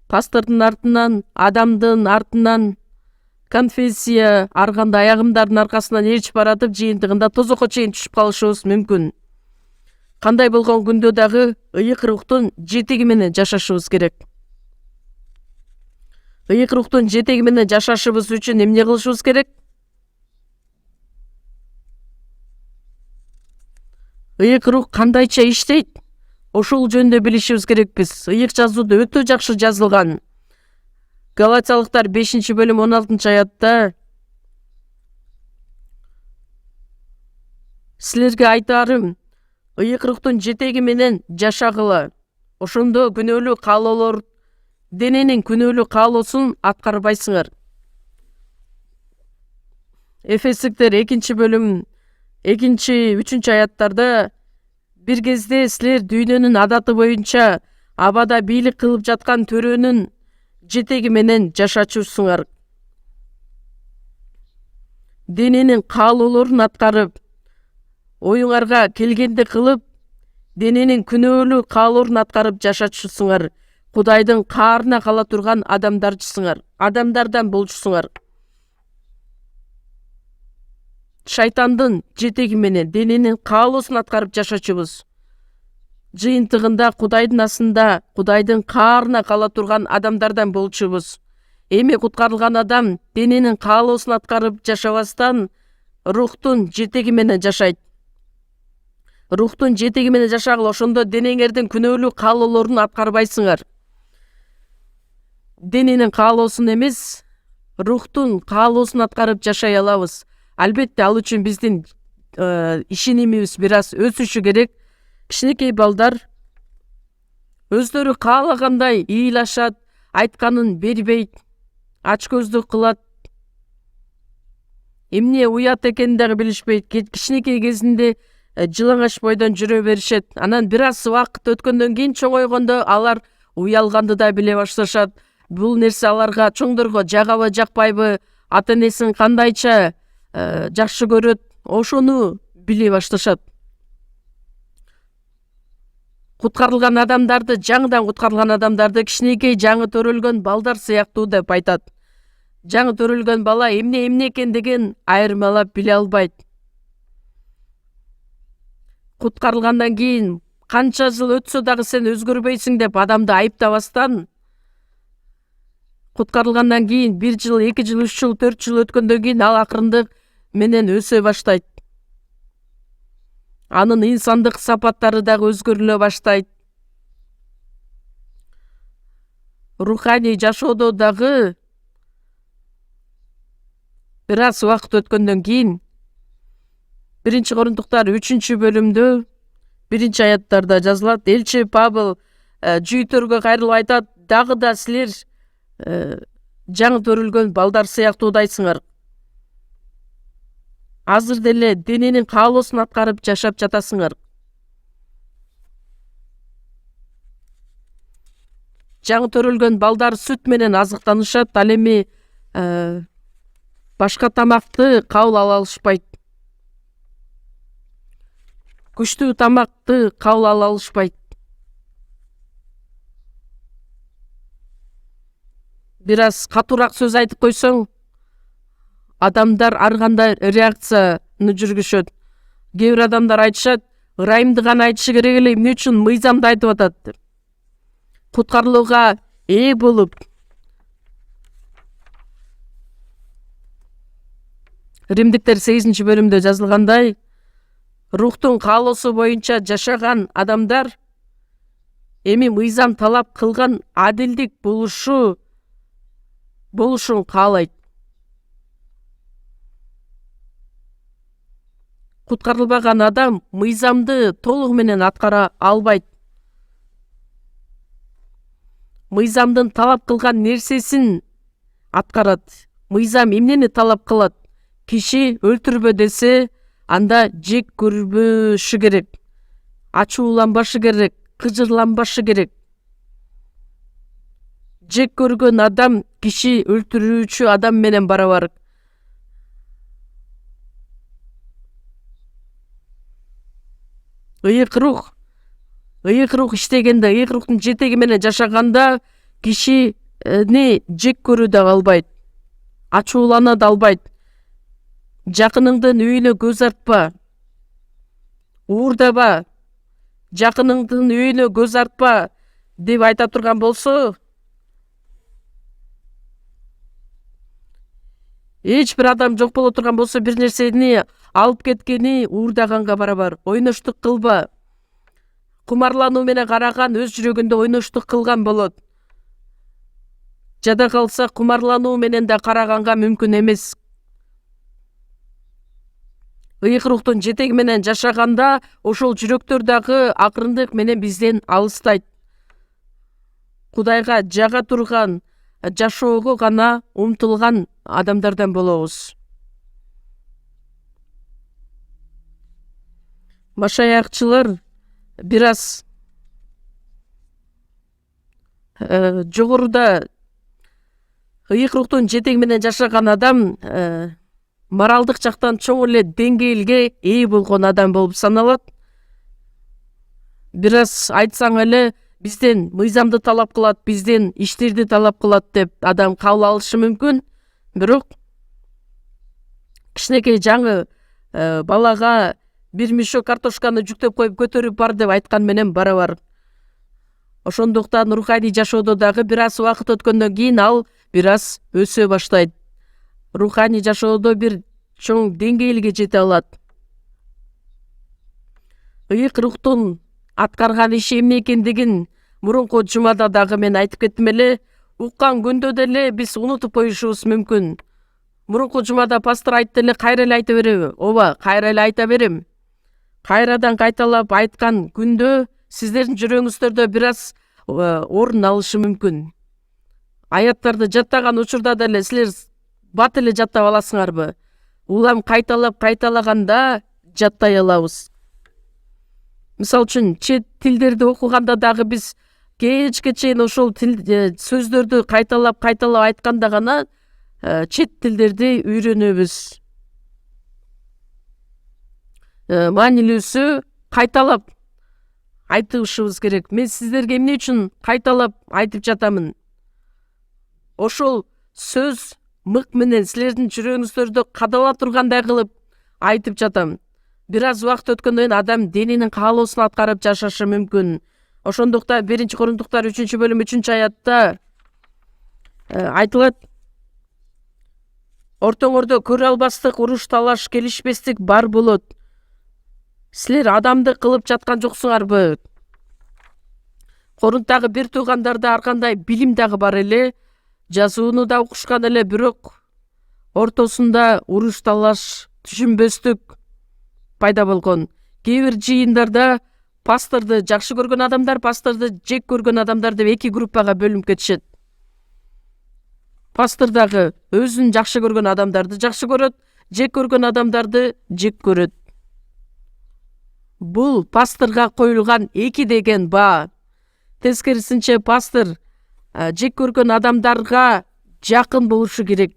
пастордун артынан, адамдын артынан, конфессия ар кандай агымдардын аркасынан ээрчип баратып, жыйынтыгында тозокко чейин түшүп калышыбыз мүмкүн. Кандай болгон күндө дагы ыйык рухтун жетеги менен жашашыбыз керек. Ыйык рухтун жетеги менен жашашыбыз үчүн эмне кылышыбыз керек? Ыйык рух кандайча иштейт? Ошол жөнүндө билишибиз керекпиз. Ыйык жазууда өтө жакшы жазылган. Галатиялыктар 5-бөлүм 16 аятта: силерге айтарым, ыйык рухтун жетеги менен жашагыла. Ошондо күнөөлүү каалоолор, дененин күнөөлүү каалоосун аткарбайсыңар. Эфестиктер 2-бөлүм 2-3 аяттарда: бир кезде силер дүйнөнүн адаты боюнча абада бийлик кылып жаткан төрөнүн жетеги менен жашачусуңар. Дененин каалоолорун аткарып, оюңарга келгенди кылып, дененин күнөөлүү каалоолорун аткарып жашачусуңар. Кудайдын каарына кала турган адамдардан болчусуңар. Шайтандын жетеги менен дененин каалоосун аткарып жашачубуз. Жыйынтыгында Кудайдын асында, Кудайдын каарына кала турган адамдардан болчубуз. Эми куткарылган адам дененин каалоосун аткарып жашабастан рухтун жетеги менен жашайт. Рухтун жетеги менен жашагыла, ошондо денеңердин күнөөлүү каалоолорун аткарбайсыңар. Дененин каалоосун эмес, рухтун каалоосун аткарып жашай алабыз. Албетте ал үчүн биздин ишенимибиз бир аз өсүшү керек. кичинекей балдар өздөрү каалагандай ыйлашат, айтканын бербейт, ачкөздүк кылат. Эмне уят экенин дагы билишпейт. Кичинекей кезинде жылаңач бойдон жүрө беришет. Анан бир аз убакыт өткөндөн кийин чоңойгондо алар уялганды да биле башташат. Бул нерсе аларга чоңдорго жагабы, жакпайбы, ата энесин кандайча жакшы көрөт, ошону биле башташат. Куткарылган адамдарды, жаңыдан куткарылган адамдарды кичинекей жаңы төрөлгөн балдар сыяктуу деп айтат. Жаңы төрөлгөн бала эмне экендигин айырмалап биле албайт. Куткарылгандан кийин канча жыл өтсө дагы сен өзгөрбөйсүң деп адамды айыптабастан, куткарылгандан кийин 1 жыл, 2 жыл, 3 жыл, 4 жыл өткөндөн кийин ал акырындык менен өсө баштайт. Анын инсандык сапаттары дагы өзгөрүлө баштайт. Руханий жашоодо дагы бир аз убакыт өткөндөн кийин 1-Корунтуктар 3-бөлүмдө 1-аяттарда жазылат. Элчи Павыл жүйүттөргө кайрылып айтат: дагы да силер жаңы төрүлгөн балдар сыяктуудайсыңар. Азыр деле дененин каалоосун аткарып жашап жатасыңар. Жаңы төрөлгөн балдар сүт менен азыктанышат, ал эми башка тамакты кабыл ала алышпайт. Күчтүү тамакты кабыл ала алышпайт. Бир аз катуураак сөз айтып койсоң, адамдар ар кандай реакцияны жүргүшөт. Кээ бир адамдар айтышат, ырайымды гана айтышы керек эле, эмне үчүн мыйзамды айтып атат деп. Куткарылууга ээ болуп, Римдиктер 8-бөлүмдө жазылгандай, рухтун каалоосу боюнча жашаган адамдар эми мыйзам талап кылган адилдик болушун каалайт. Куткарылбаган адам мыйзамды толугу менен аткара албайт. Мыйзамдын талап кылган нерсесин аткарат. Мыйзам эмнени талап кылат? Киши өлтүрбө десе, анда жек көрбөшү керек, ачууланбашы керек, кыжырланбашы керек. Жек көргөн адам киши өлтүрүүчү адам менен барабар. Ыйык рух иштегенде, ыйык рухтун жетеги менен жашаганда кишини жек көрүү да албайт, ачуулана да албайт. Жакыныңдын үйүнө көз артпа, уурдаба, жакыныңдын үйүнө көз артпа деп айта турган болсо, эч бир адам жок боло турган болсо, бир нерсени алып кеткени уурдаганга барабар. Ойноштук кылба. Кумарлануу менен караган өз жүрөгүндө ойноштук кылган болот. Жада калса кумарлануу менен да караганга мүмкүн эмес. Ыйык рухтун жетеги менен жашаганда ошол жүрөктөр дагы акырындык менен бизден алыстайт. Кудайга жага турган жашоого гана умтулган адамдардан болобуз. Машаякчылар бир аз жогоруда ыйык рухтун жетеги менен жашаган адам моралдык жактан чоң эле деңгээлге ээ болгон адам болуп саналат. Бир аз айтсаң эле бизден мыйзамды талап кылат, бизден иштерди талап кылат деп адам кабыл алышы мүмкүн. Бирок кичинекей жаңы балага бир мешок картошканы жүктөп коюп көтөрүп бар деп айткан менен барабар. Ошондуктан руханий жашоодо дагы бир аз убакыт өткөндөн кийин ал бир аз өсө баштайт. Руханий жашоодо бир чоң деңгээлге жете алат. Ыйык рухтун аткарган иши эмне экендигин мурунку жумада дагы мен айтып кеттим эле. Уккан күндө деле биз унутуп коюшубуз мүмкүн. Мурунку жумада пастор айтты эле, кайра эле айта береби? Ооба, кайра эле айта берем. кайрадан кайталап айткан күндө сиздердин жүрөгүңүздөрдө бир аз орун алышы мүмкүн. Аяттарды жаттаган учурда деле силер бат эле жаттап аласыңарбы? Улам кайталап кайталаганда жаттай алабыз. Мисалы үчүн чет тилдерди окуганда дагы биз кечке чейин ошол сөздөрдү кайталап айтканда гана чет тилдерди үйрөнөбүз. Маанилүүсү кайталап айтышыбыз керек. Мен сиздерге эмне үчүн кайталап айтып жатамын? Ошол сөз мык менен силердин жүрөгүңүздөрдө кадала тургандай кылып айтып жатам. Бир аз убакыт өткөндөн кийин адам денинин каалоосун аткарып жашашы мүмкүн. Ошондуктан 1-Корунтуктар 3-бөлүм 3-аятта айтылат: ортоңордо көрө албастык уруш талаш келишпестик бар болот. Силер адамды кылып жаткан жоксуңарбы? Корунттагы бир туугандарда ар кандай билим дагы бар эле, жазууну да окушкан эле, бирок ортосунда уруш талаш, түшүнбөстүк пайда болгон. Кээ бир жыйындарда пасторду жакшы көргөн адамдар, пасторду жек көргөн адамдар деп эки группага бөлүнүп кетишет. Пастор дагы өзүн жакшы көргөн адамдарды жакшы көрөт, жек көргөн адамдарды жек көрөт. Бул пасторга коюлган эки деген баа. Тескерисинче пастор жек көргөн адамдарга жакын болушу керек.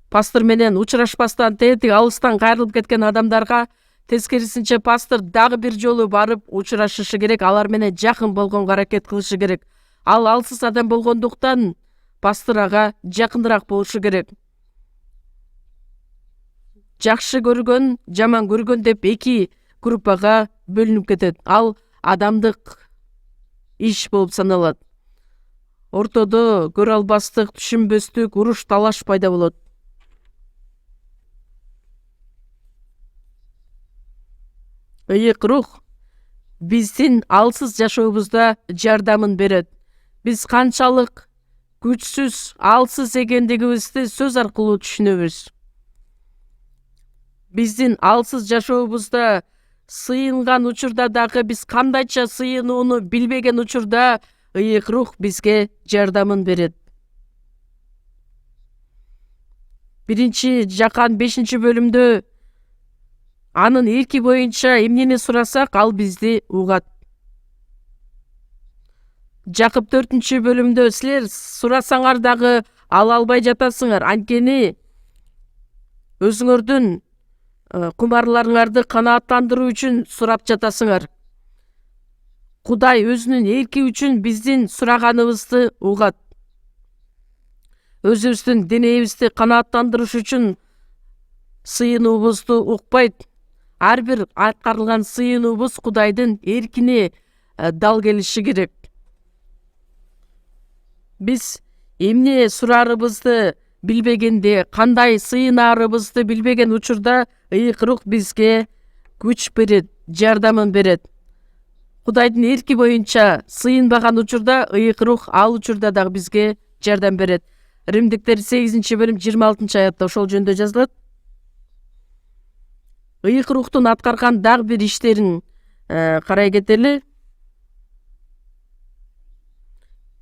Пастор менен учурашпастан тетиги алыстан кайрылып кеткен адамдарга тескерисинче пастор дагы бир жолу барып учурашышы керек, алар менен жакын болгонго аракет кылышы керек. Ал алсыз адам болгондуктан пастор ага жакыныраак болушу керек. Жакшы көргөн, жаман көргөн деп эки группага бөлүнүп кетет. Ал адамдык иш болуп саналат. Ортодо көрө албастык, түшүнбөстүк, уруш талаш пайда болот. Ыйык рух биздин алсыз жашообузда жардамын берет. Биз канчалык күчсүз, алсыз экендигибизди сөз аркылуу түшүнөбүз. Биздин алсыз жашообузда сыйынган учурда дагы биз кандайча сыйынууну билбеген учурда ыйык рух бизге жардамын берет. 1-Жакан 5-бөлүмдө анын эрки боюнча эмнени сурасак, ал бизди угат. Жакып 4-бөлүмдө силер сурасаңар дагы ала албай жатасыңар, анткени өзүңөрдүн кумарларыңарды канааттандыруу үчүн сурап жатасыңар. Кудай өзүнүн эрки үчүн биздин сураганыбызды угат. Өзүбүздүн денебизди канааттандырыш үчүн сыйынуубузду укпайт. Ар бир аткарылган сыйынуубуз Кудайдын эркине дал келиши керек. Биз эмне сурарыбызды билбегенде, кандай сыйынаарыбызды билбеген учурда ыйык рух бизге күч берет, жардамын берет. Кудайдын эрки боюнча сыйынбаган учурда ыйык рух ал учурда дагы бизге жардам берет. Римдиктер 8-бөлүм 26-аятта ошол жөнүндө жазылат. Ыйык рухтун аткарган дагы бир иштерин карай кетели.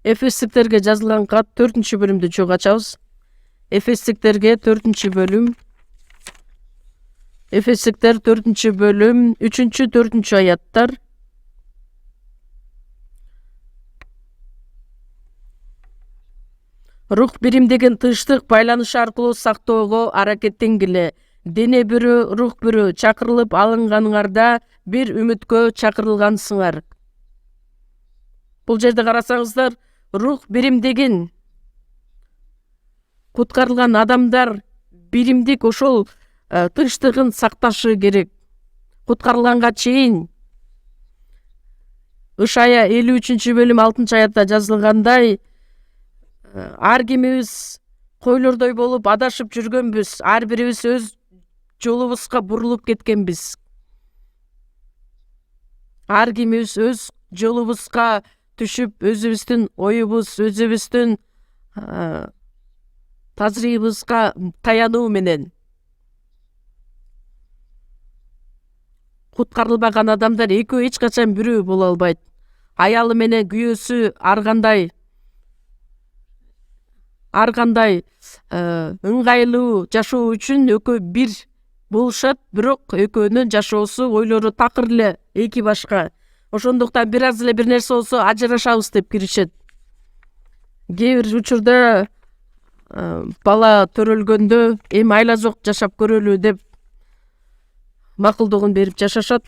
Эфестиктерге жазылган кат 4-бөлүмдү чогуу ачабыз. Эфестиктерге 4-бөлүм. Эфестиктер 4-бөлүм 3-4 аяттар. Рух биримдеген тынчтык байланышы аркылуу сактоого аракеттенгиле. Дене бирөө, рух бирөө, чакырылып алынганыңарда бир үмүткө чакырылгансыңар. Бул жерде карасаңыздар, рух биримдеген куткарылган адамдар биримдик ошол тынчтыгын сакташы керек. Куткарылганга чейин Ышая 53-бөлүм 6-аятта жазылгандай, ар кимибиз койлордой болуп адашып жүргөнбүз, ар бирибиз өз жолубузга бурулуп кеткенбиз. Ар кимибиз өз жолубузга түшүп, өзүбүздүн оюбуз, өзүбүздүн тазырыйыбызга таянуу менен куткарылбаган адамдар экөө эч качан бирөө боло албайт. Аялы менен күйөөсү ар кандай ыңгайлуу жашоо үчүн экөө бир болушат, бирок экөөнүн жашоосу, ойлору такыр эле эки башка. Ошондуктан бир аз эле бир нерсе болсо ажырашабыз деп киришет. Кээ бир учурда бала төрөлгөндө эми айла жок жашап көрөлү деп макулдугун берип жашашат.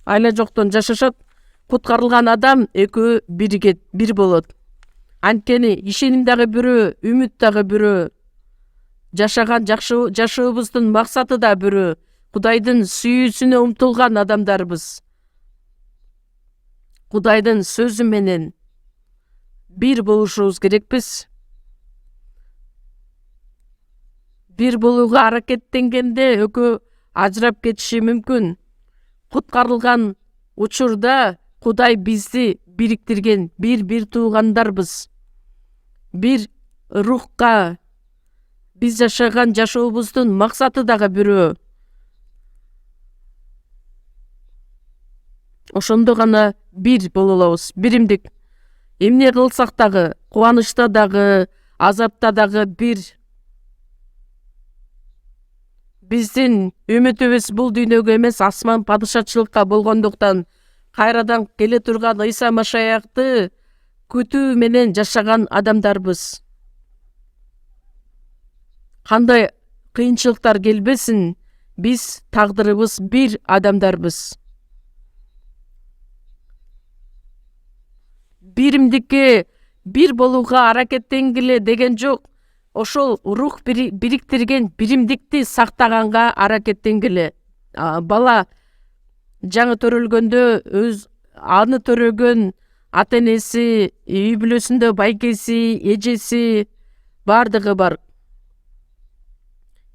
Айла жоктон жашашат. Куткарылган адам экөө биригет, бир болот. Анткени ишеним дагы бирөө, үмүт дагы бирөө. Жашаган жашообуздун максаты да бирөө. Кудайдын сүйүүсүнө умтулган адамдарбыз. Кудайдын сөзү менен бир болушубуз керекпиз. Бир болууга аракеттенгенде экөө ажырап кетиши мүмкүн. Куткарылган учурда Кудай бизди бириктирген бир туугандарбыз. Бир рухка биз жашаган жашообуздун максаты дагы бирөө. Ошондо гана бир боло алабыз, биримдик. Эмне кылсак дагы, кубанычта дагы, азапта дагы бир. Биздин үмүтүбүз бул дүйнөгө эмес, асман падышачылыкка болгондуктан кайрадан келе турган Ыйса Машаякты күтүү менен жашаган адамдарбыз. Кандай кыйынчылыктар келбесин, биз тагдырыбыз бир адамдарбыз. Биримдикке бир болууга аракеттенгиле деген жок. Ошол рух бириктирген биримдикти сактаганга аракеттенгиле. Бала жаңы төрөлгөндө аны төрөгөн ата энеси, үй бүлөсүндө байкеси, эжеси бардыгы бар.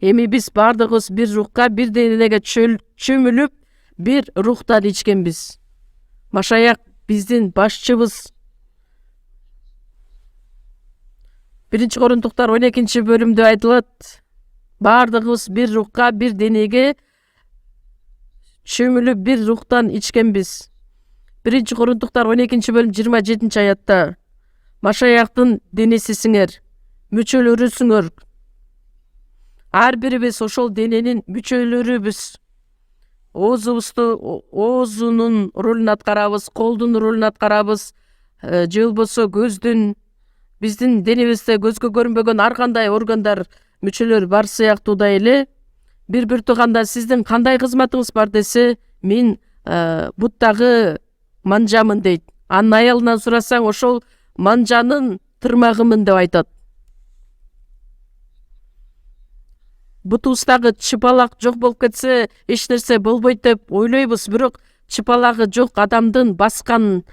Эми биз бардыгыбыз бир рухка, бир денеге чөмүлүп, бир рухтан ичкенбиз. Машаяк биздин башчыбыз. 1-Корунтуктар 12-бөлүмдө айтылат. Бардыгыбыз бир рухка, бир денеге чөмүлүп, бир рухтан ичкенбиз. 1-Корунтуктар 12-бөлүм 27-аятта. Машаяктын денесисиңер, мүчөлөрүсүңөр. Ар бирибиз ошол дененин мүчөлөрүбүз. Оозунун ролун аткарабыз, колдун ролун аткарабыз, же болбосо көздүн. Биздин денебизде көзгө көрүнбөгөн ар кандай органдар, мүчөлөр бар сыяктуудай эле. Бир тууганда сиздин кандай кызматыңыз бар десе, мен буттагы манжамын дейт. Анын аялынан сурасаң, ошол манжанын тырмагымын деп айтат. Бутубуздагы чыпалак жок болуп кетсе, эч нерсе болбойт деп ойлойбуз, бирок чыпалагы жок адамдын баскан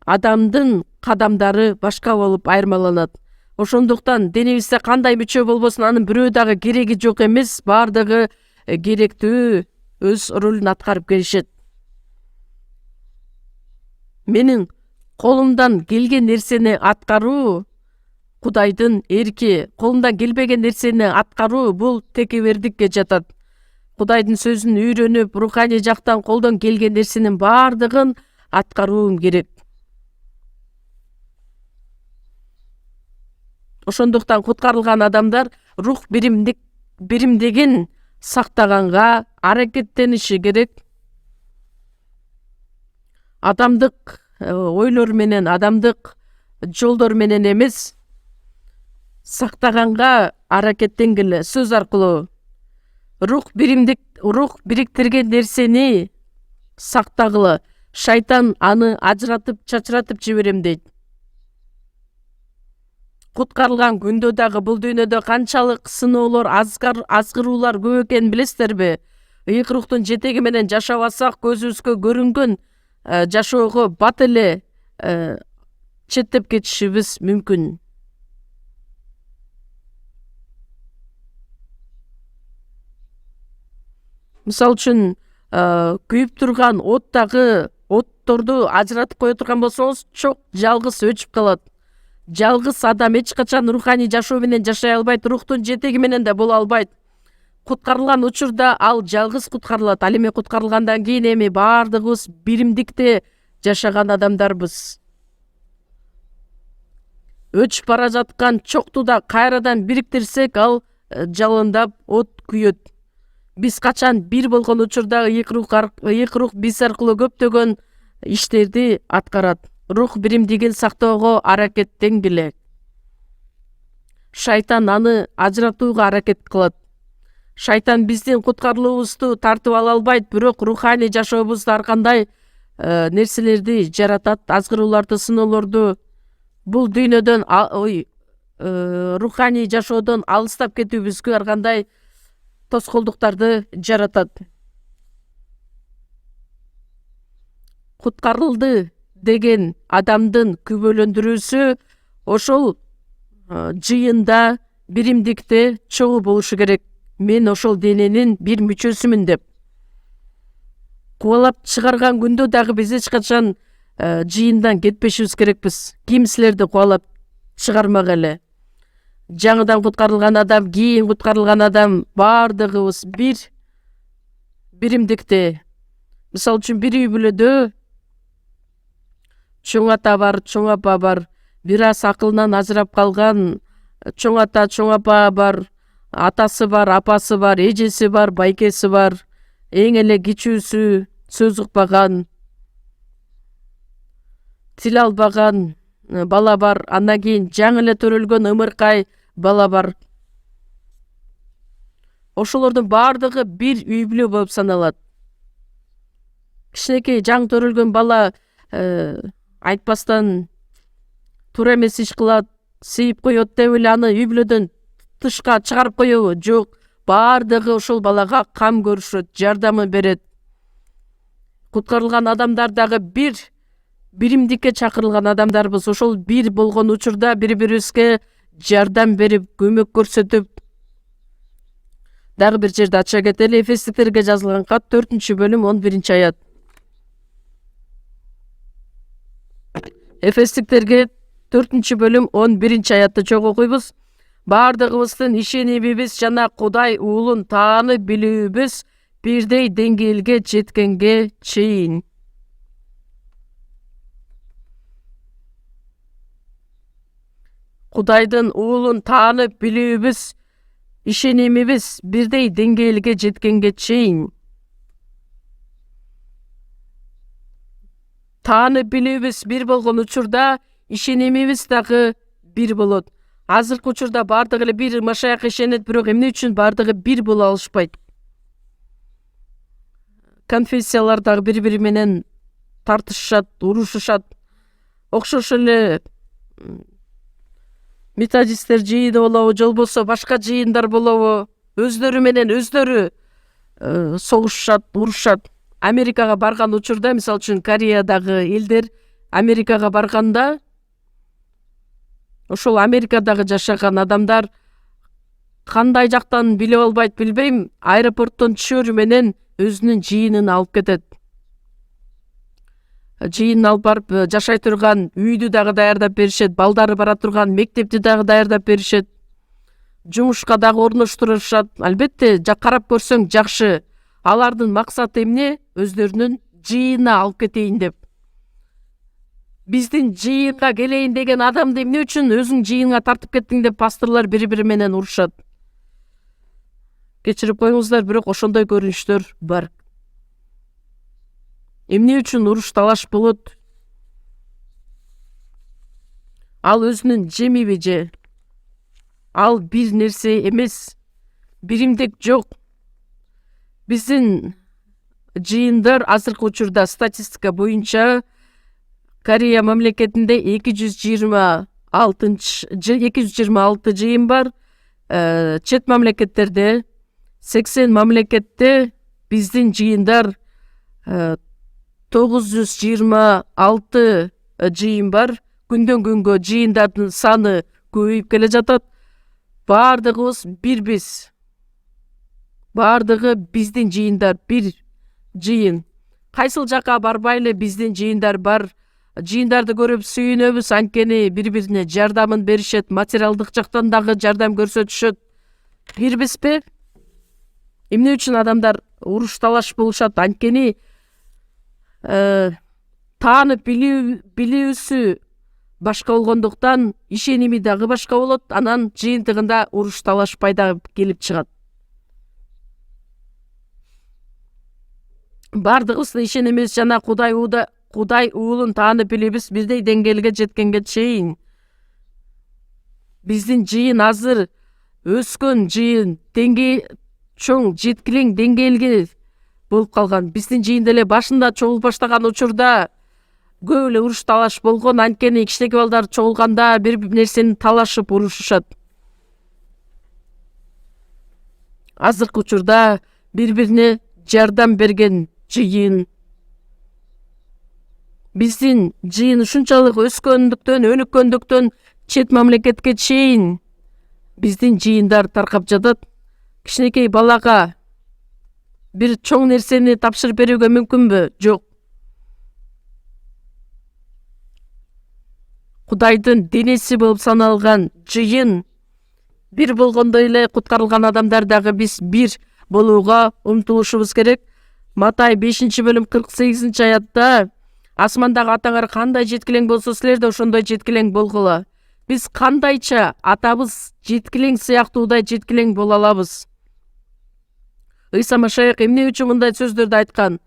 адамдын кадамдары башка болуп айырмаланат. Ошондуктан денебизде кандай мүчө болбосун, анын бирөө дагы кереги жок эмес, бардыгы керектүү өз ролун аткарып келишет. Менин колумдан келген нерсени аткаруу Кудайдын эрки, колумдан келбеген нерсени аткаруу бул текебердикке жатат. Кудайдын сөзүн үйрөнүп, руханий жактан колдон келген нерсенин бардыгын аткаруум керек. Ошондуктан куткарылган адамдар рух биримдигин сактаганга аракеттениши керек. Адамдык ойлор менен, адамдык жолдор менен эмес, сактаганга аракеттенгиле сөз аркылуу. Рух бириктирген нерсени сактагыла. Шайтан аны ажыратып, чачыратып жиберем дейт. Куткарылган күндө дагы бул дүйнөдө канчалык сыноолор, азгыруулар көп экенин билесиздерби? Ыйык рухтун жетеги менен жашабасак, көзүбүзгө көрүнгөн жашоого бат эле четтеп кетишибиз мүмкүн. Мисалы үчүн, күйүп турган отторду ажыратып кое турган болсоңуз, чок жалгыз өчүп калат. Жалгыз адам эч качан руханий жашоо менен жашай албайт, рухтун жетеги менен да боло албайт. куткарылган учурда ал жалгыз куткарылат. Ал эми куткарылгандан кийин эми баардыгыбыз биримдикте жашаган адамдарбыз. Өчүп бара жаткан чокту да кайрадан бириктирсек, ал жалындап от күйөт. Биз качан бир болгон учурда ыйык рух биз аркылуу көптөгөн иштерди аткарат. Рух биримдигин сактоого аракеттен келе. Шайтан аны ажыратууга аракет кылат. Шайтан биздин куткарылуубузду тартып ала албайт, бирок руханий жашообузда ар кандай нерселерди жаратат, азгырууларды, сыноолорду. Бул дүйнөдөн руханий жашоодон алыстап кетүүбүзгө ар кандай тоскоолдуктарды жаратат. Куткарылды деген адамдын күбөлөндүрүүсү ошол жыйында, биримдикте чогуу болушу керек. Мен ошол дененин бир мүчөсүмүн деп. Кубалап чыгарган күндө дагы биз эч качан жыйындан кетпешибиз керекпиз. Ким силерди кубалап чыгармак эле. Жаңыдан куткарылган адам, кийин куткарылган адам баардыгыбыз биримдикте. Мисалы үчүн бир үй бүлөдө чоң ата бар, чоң апа бар, бир аз акылынан ажырап калган чоң ата, чоң апа бар, атасы бар, апасы бар, эжеси бар, байкеси бар, эң эле кичүүсү сөз укпаган, тил албаган бала бар, андан кийин жаңы эле төрөлгөн ымыркай бала бар. Ошолордун баардыгы бир үй бүлө болуп саналат. Кичинекей жаңы төрөлгөн бала айтпастан туура эмес иш кылат, сыйып коет деп эле аны үй бүлөдөн тышка чыгарып коебу? Жок, баардыгы ошол балага кам көрүшөт, жардамы берет. Куткарылган адамдар дагы биримдикке чакырылган адамдарбыз. Ошол бир болгон учурда бири-бирибизге жардам берип, көмөк көрсөтүп. Дагы бир жерде ача кетели. Эфестиктерге жазылган кат 4-бөлүм 11-аят. Эфестиктерге 4-бөлүм 11-аятты чогуу окуйбуз. Баардыгыбыздын ишенимибиз жана Кудай уулун таанып билүүбүз бирдей деңгээлге жеткенге чейин. Кудайдын уулун таанып билүүбүз, ишенимибиз бирдей деңгээлге жеткенге чейин. Таанып билүүбүз бир болгон учурда ишенимибиз дагы бир болот. Азыркы учурда баардыгы эле бир Машаяк ишенет, бирок эмне үчүн баардыгы бир боло алышпайт? Конфессиялар дагы бири-бири менен тартышышат, урушушат. Окшош эле методисттер жыйыны болобу, же болбосо башка жыйындар болобу, өздөрү менен өздөрү согушушат, урушушат. Америкага барган учурда, мисалы үчүн Кореядагы элдер Америкага барганда, ошол Америкадагы жашаган адамдар кандай жактан билип албайт, билбейм, аэропорттон түшөрү менен өзүнүн жыйынын алып кетет. Жыйынын алып барып жашай турган үйдү дагы даярдап беришет, балдары бара турган мектепти дагы даярдап беришет, жумушка дагы орноштурушат. Албетте, карап көрсөң жакшы. Алардын максаты эмне? Өздөрүнүн жыйынына алып кетейин деп. Биздин жыйынга келейин деген адамды эмне үчүн өзүң жыйынга тартып кеттиң деп пасторлор бири-бири менен урушат. Кечирип коюңуздар, бирок ошондой көрүнүштөр бар. Эмне үчүн уруш талаш болот? Ал өзүнүн жемиби же? Ал бир нерсе эмес. Биримдик жок. Биздин жыйындар азыркы учурда статистика боюнча Корея мамлекетинде 226 жыйын бар. Чет мамлекеттерде 80 мамлекетте биздин жыйындар 926 жыйын бар. Күндөн күнгө жыйындардын саны көбөйүп келе жатат. Баардыгыбыз бирбиз. Баардыгы биздин жыйындар бир жыйын. Кайсыл жака барбайлы биздин жыйындар бар. Жыйындарды көрүп сүйүнөбүз, анткени бири-бирине жардамын беришет, материалдык жактан дагы жардам көрсөтүшөт. Бирбизби? Эмне үчүн адамдар уруш талаш болушат? Анткени таанып билүүсү башка болгондуктан ишеними дагы башка болот. Анан жыйынтыгында уруш талаш пайда келип чыгат. Бардыгыбыз ишенемиз жана Кудай уулун таанып билебиз. Бирдей деңгээлге жеткенге чейин биздин жыйын азыр өскөн жыйын чоң жеткилең деңгээлге болуп калган. Биздин жыйын деле башында чогулуп баштаган учурда көп эле уруш талаш болгон. Анткени кичинекей балдар чогулганда бир нерсени талашып урушушат. Азыркы учурда бири-бирине жардам берген жыйын. Биздин жыйын ушунчалык өскөндүктөн, өнүккөндүктөн чет мамлекетке чейин биздин жыйындар таркап жатат. Кичинекей балага бир чоң нерсени тапшырып берүүгө мүмкүнбү? Жок. Кудайдын денеси болуп саналган жыйын бир болгондой эле куткарылган адамдар дагы биз бир болууга умтулушубуз керек. Матай 5-бөлүм 48-аятта асмандагы атаңар кандай жеткилең болсо, силер да ошондой жеткилең болгула. Биз кандайча атабыз жеткилең сыяктуудай жеткилең боло алабыз? Ыйса Машаяк эмне үчүн мындай сөздөрдү айткан?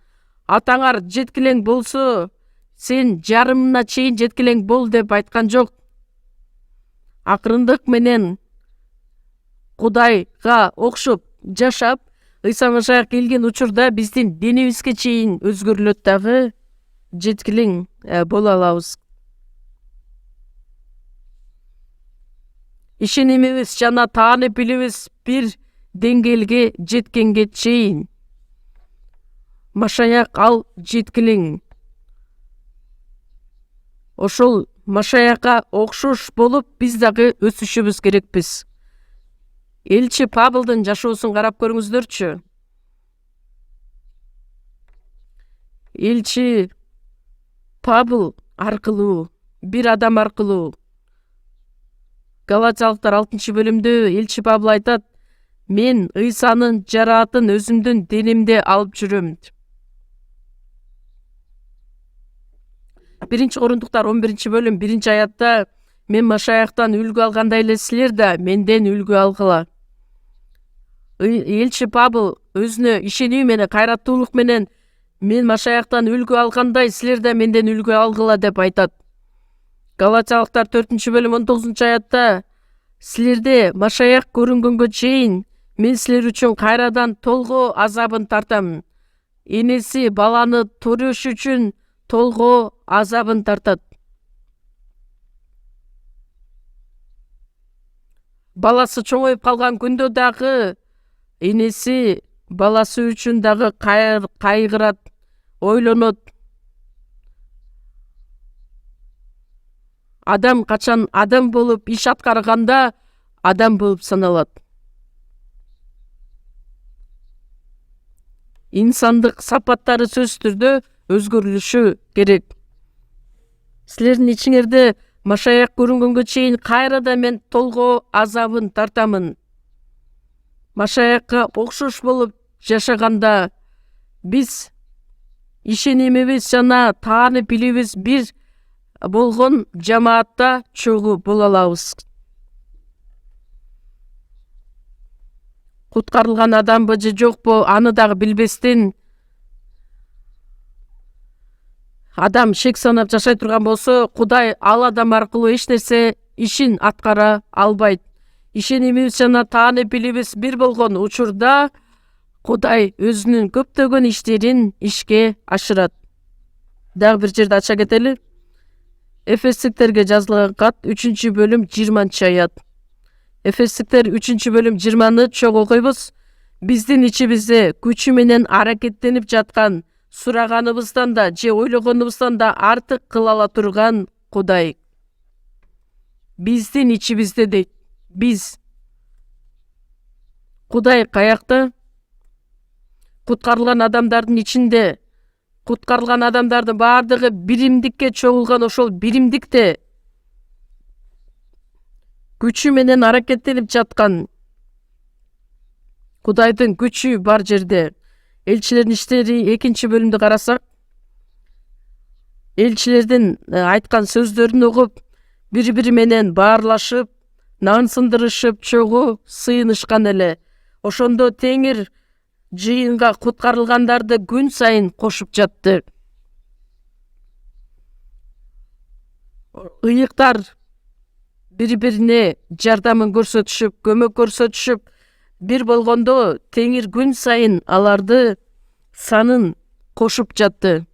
Атаңар жеткилең болсо, сен жарымына чейин жеткилең бол деп айткан жок. Акырындык менен Кудайга окшоп жашап, Ыйса Машаяк келген учурда биздин денебизге чейин өзгөрүлөт дагы жеткилең боло алабыз. Ишенимибиз жана таанып билибиз бир деңгээлге жеткенге чейин Машаяк ал жеткилең. Ошол Машаякка окшош болуп биз дагы өсүшүбүз керекпиз. Элчи Павлдын жашоосун карап көрүңүздөрчү. Элчи Павл аркылуу, бир адам аркылуу, Галатиялыктар 6-бөлүмдө элчи Павл айтат: мен Ыйсанын жараатын өзүмдүн денемде алып жүрөм. 1-Корундуктар 11-бөлүм 1-аятта: мен Машаяктан үлгү алгандай эле силер да менден үлгү алгыла. Элчи Павл өзүнө ишенүү менен, кайраттуулук менен мен Машаяктан үлгү алгандай силер да менден үлгү алгыла деп айтат. Галатиялыктар 4-бөлүм 19-аятта: силерде Машаяк көрүнгөнгө чейин мен силер үчүн кайрадан толгоо азабын тартам. Энеси баланы төрөш үчүн толгоо азабын тартат. Баласы чоңоюп калган күндө дагы энеси баласы үчүн дагы кайгырат, ойлонот. Адам качан адам болуп иш аткарганда адам болуп саналат. Инсандык сапаттары сөзсүз түрдө өзгөрүлүшү керек. Силердин ичиңерде Машаяк көрүнгөнгө чейин кайрада мен толгоо азабын тартамын. Машаякка окшош болуп жашаганда биз ишенимибиз жана таанып билибиз бир болгон жамаатта чогуу боло алабыз. Куткарылган адамбы же жокпу, аны дагы билбестен адам шек санап жашай турган болсо, Кудай ал адам аркылуу эч нерсе ишин аткара албайт. Ишенимибиз жана таанып билибиз бир болгон учурда Кудай өзүнүн көптөгөн иштерин ишке ашырат. Дагы бир жерде ача кетели. Эфестиктерге жазылган кат 3-бөлүм 20-аят. Эфестиктер 3-бөлүм 20-ны чогуу окуйбуз. Биздин ичибизде күчү менен аракеттенип жаткан, сураганыбыздан да же ойлогонубуздан да артык кыла ала турган Кудай. Биздин ичибизде дейт. Биз. Кудай каякта? Куткарылган адамдардын ичинде. Куткарылган адамдардын бардыгы биримдикке чогулган, ошол биримдикте күчү менен аракеттенип жаткан. Кудайдын күчү бар жерде. Элчилердин иштери 2-бөлүмдү карасак, элчилердин айткан сөздөрүн угуп, бири-бири менен баарлашып, нан сындырышып, чогуу сыйынышкан эле. Ошондо Теңир жыйынга куткарылгандарды күн сайын кошуп жатты. Ыйыктар бири-бирине жардамын көрсөтүшүп, көмөк көрсөтүшүп, бир болгондо Теңир күн сайын аларды санын кошуп жатты.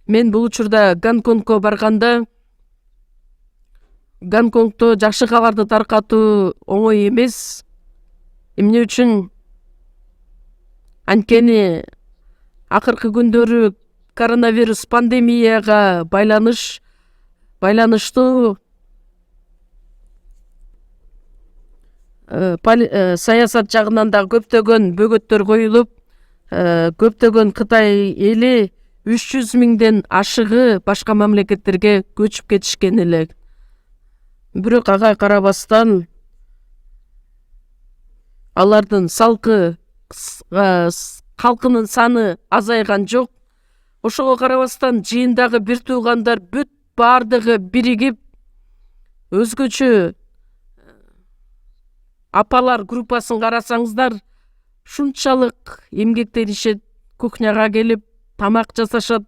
Мен бул учурда Гонконгко барганда, Гонконгдо жакшы кабарды таркатуу оңой эмес. Эмне үчүн? Анткени акыркы күндөрү коронавирус пандемияга байланыштуу саясат жагынан да көптөгөн бөгөттөр коюлуп, көптөгөн Кытай эли 300 миңден ашыгы башка мамлекеттерге көчүп кетишкен эле. Бирок ага карабастан алардын калкынын саны азайган жок. Ошого карабастан жыйындагы бир туугандар бүт бардыгы биригип, өзгөчө апалар группасын карасаңыздар, шунчалык эмгектенишет, кухняга келип тамак жасашат.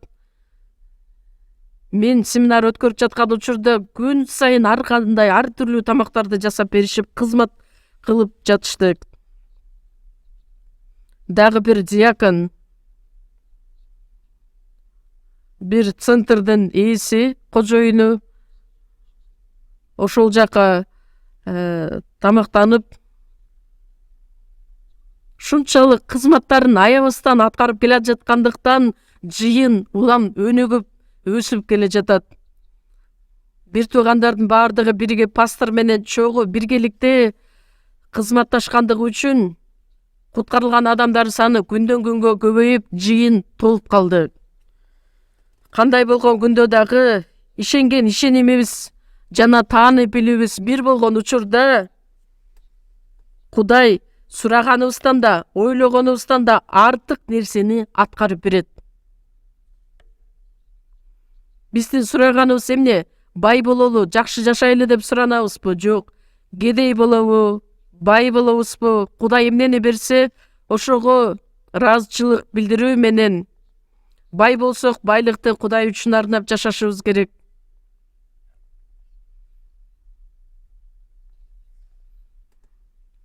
Мен семинар өткөрүп жаткан учурда күн сайын ар кандай ар түрлүү тамактарды жасап беришип, кызмат кылып жатышты. Дагы бир диакон, бир центрдин ээси, кожоюну ошол жака тамактанып, шунчалык кызматтарын аябастан аткарып келе жаткандыктан жыйын улам өнүгүп, өсүп келе жатат. Бир туугандардын бардыгы биригип пастор менен чогуу биргеликте кызматташкандыгы үчүн куткарылган адамдардын саны күндөн күнгө көбөйүп, жыйын толуп калды. Кандай болгон күндө дагы ишенген ишенимибиз жана таанып билүүбүз бир болгон учурда Кудай сураганыбыздан да, ойлогонубуздан да артык нерсени аткарып берет. Биздин сураганыбыз эмне? Бай бололу, жакшы жашайлы деп суранабызбы? Жок. Кедей болобу, бай болобузбу? Кудай эмнени берсе, ошого ыраазычылык билдирүү менен, бай болсок, байлыкты Кудай үчүн арнап жашашыбыз керек.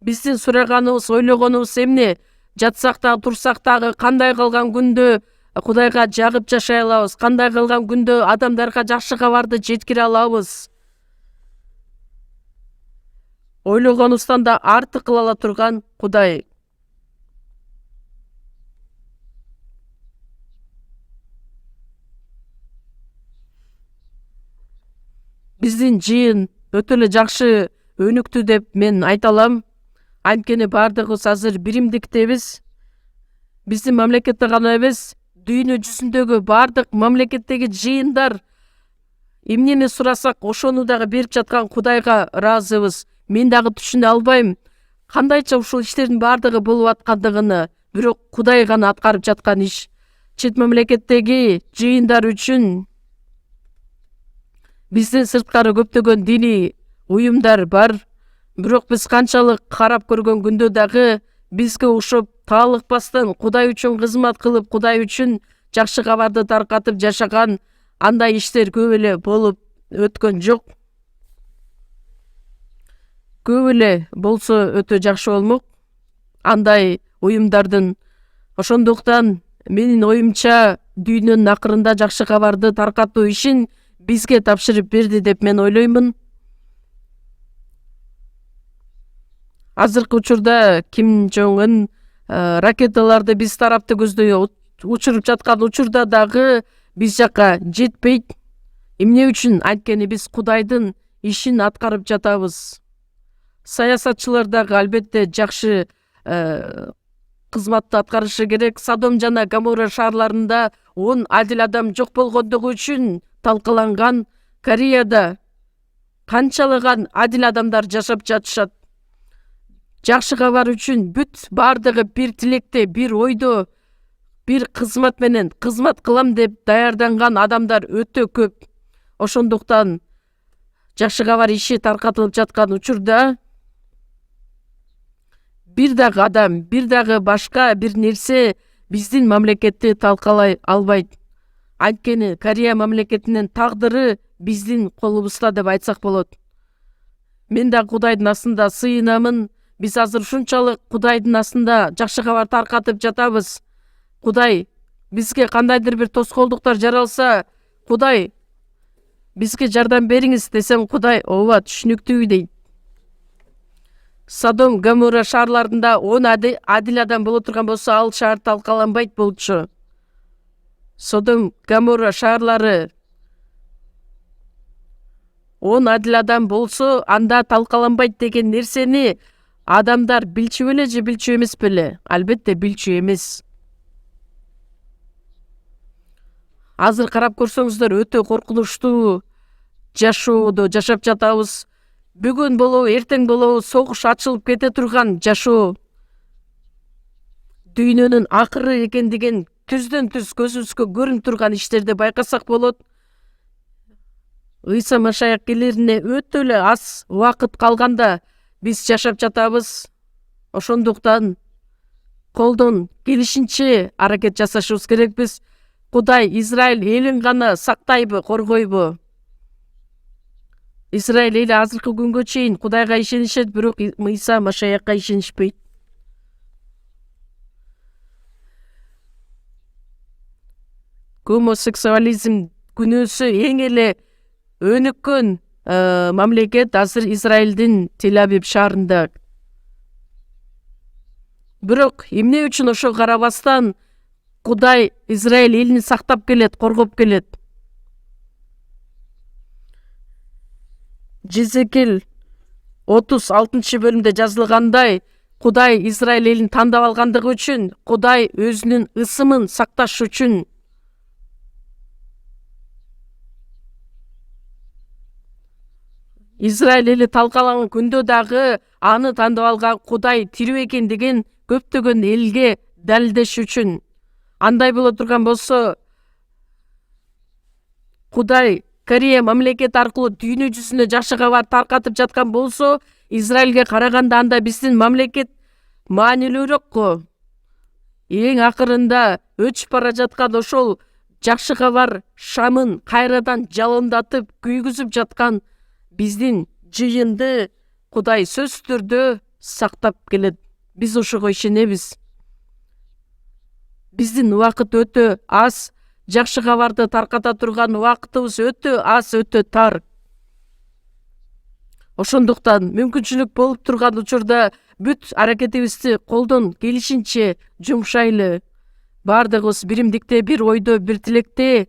Биздин сураганыбыз, ойлогонубуз эмне? Жатсак дагы, турсак дагы, кандай кылган күндө Кудайга жагып жашай алабыз? Кандай кылган күндө адамдарга жакшы кабарды жеткире алабыз? Ойлогонубуздан да артык кыла ала турган Кудай. Биздин жыйын өтө эле жакшы өнүктү деп мен айта алам. Анткени бардыгыбыз азыр биримдиктебиз. Биздин мамлекетте гана эмес, дүйнө жүзүндөгү бардык мамлекеттеги жыйындар эмнени сурасак, ошону дагы берип жаткан Кудайга ыраазыбыз. Мен дагы түшүнө албайм, кандайча ушул иштердин бардыгы болуп аткандыгын, бирок Кудай гана аткарып жаткан иш. Чет мамлекеттеги жыйындар үчүн бизден сырткары көптөгөн диний уюмдар бар. Бирок биз канчалык карап көргөн күндө дагы бизге окшоп таалыкпастан Кудай үчүн кызмат кылып, Кудай үчүн жакшы кабарды таркатып жашаган андай иштер көп эле болуп өткөн жок. Көп эле болсо өтө жакшы болмок андай уюмдардын. Ошондуктан менин оюмча дүйнөнүн акырында жакшы кабарды таркатуу ишин бизге тапшырып берди деп мен ойлоймун. Азыркы учурда Ким Чон Ын ракеталарды биз тарапты көздөй учуруп жаткан учурда дагы биз жакка жетпейт. Эмне үчүн? Анткени биз Кудайдын ишин аткарып жатабыз. Саясатчылар дагы албетте жакшы кызматты аткарышы керек. Содом жана Гоморра шаарларында 10 адил адам жок болгондугу үчүн талкаланган. Кореяда канчалаган адил адамдар жашап жатышат. жакшы кабар үчүн бүт бардыгы бир тилекте, бир ойдо, бир кызмат менен кызмат кылам деп даярданган адамдар өтө көп. Ошондуктан жакшы кабар иши таркатылып жаткан учурда бир дагы адам, бир дагы башка бир нерсе биздин мамлекетти талкалай албайт. Анткени Корея мамлекетинин тагдыры биздин колубузда деп айтсак болот. Мен да Кудайдын астында сыйынамын. Биз азыр ушунчалык Кудайдын астында жакшы кабар таркатып жатабыз. Кудай бизге кандайдыр бир тоскоолдуктар жаралса, Кудай бизге жардам бериңиз десем, Кудай ооба түшүнүктүү дейт. Содом, Гоморра шаарларында 10 адил адам боло турган болсо, ал шаар талкаланбайт болчу. Содом, Гоморра шаарлары 10 адил адам болсо, анда талкаланбайт деген нерсени адамдар билчү беле же билчү эмес беле? Албетте билчү эмес. Азыр карап көрсөңүздөр, өтө коркунучтуу жашоодо жашап жатабыз. Бүгүн болобу, эртең болобу согуш ачылып кете турган жашоо. Дүйнөнүн акыры экендигин түздөн түз көзүбүзгө көрүнүп турган иштерди байкасак болот. Ыйса Машаяк келерине өтө эле аз убакыт калганда биз жашап жатабыз. Ошондуктан колдон келишинче аракет жасашыбыз керекпиз. Кудай Израиль элин гана сактайбы, коргойбу? Израиль эли азыркы күнгө чейин Кудайга ишенишет, бирок Ыйса Машаякка ишенишпейт. Гомосексуализм күнөөсү эң эле өнүккөн мамлекет азыр Израилдин Тель-Авив шаарында. Бирок эмне үчүн ошого карабастан Кудай Израиль элин сактап келет, коргоп келет. Жезекил 36-бөлүмдө жазылгандай, Кудай Израиль элин тандап алгандыгы үчүн, Кудай өзүнүн ысымын сакташ үчүн Израиль эли талкаланган күндө дагы аны тандап алган Кудай тирүү экендигин көптөгөн элге далилдеш үчүн. Андай боло турган болсо, Кудай Корея мамлекет аркылуу дүйнө жүзүнө жакшы кабар таркатып жаткан болсо, Израилге караганда анда биздин мамлекет маанилүүрөөк го. Эң акырында өчүп бара жаткан ошол жакшы кабар шамын кайрадан жалындатып күйгүзүп жаткан биздин жыйынды Кудай сөзсүз түрдө сактап келет. Биз ошого ишенебиз. Биздин убакыт өтө аз, жакшы кабарды тарката турган убакытыбыз өтө аз, өтө тар. Ошондуктан мүмкүнчүлүк болуп турган учурда бүт аракетибизди колдон келишинче жумшайлы. Бардыгыбыз биримдикте, бир ойдо, бир тилекте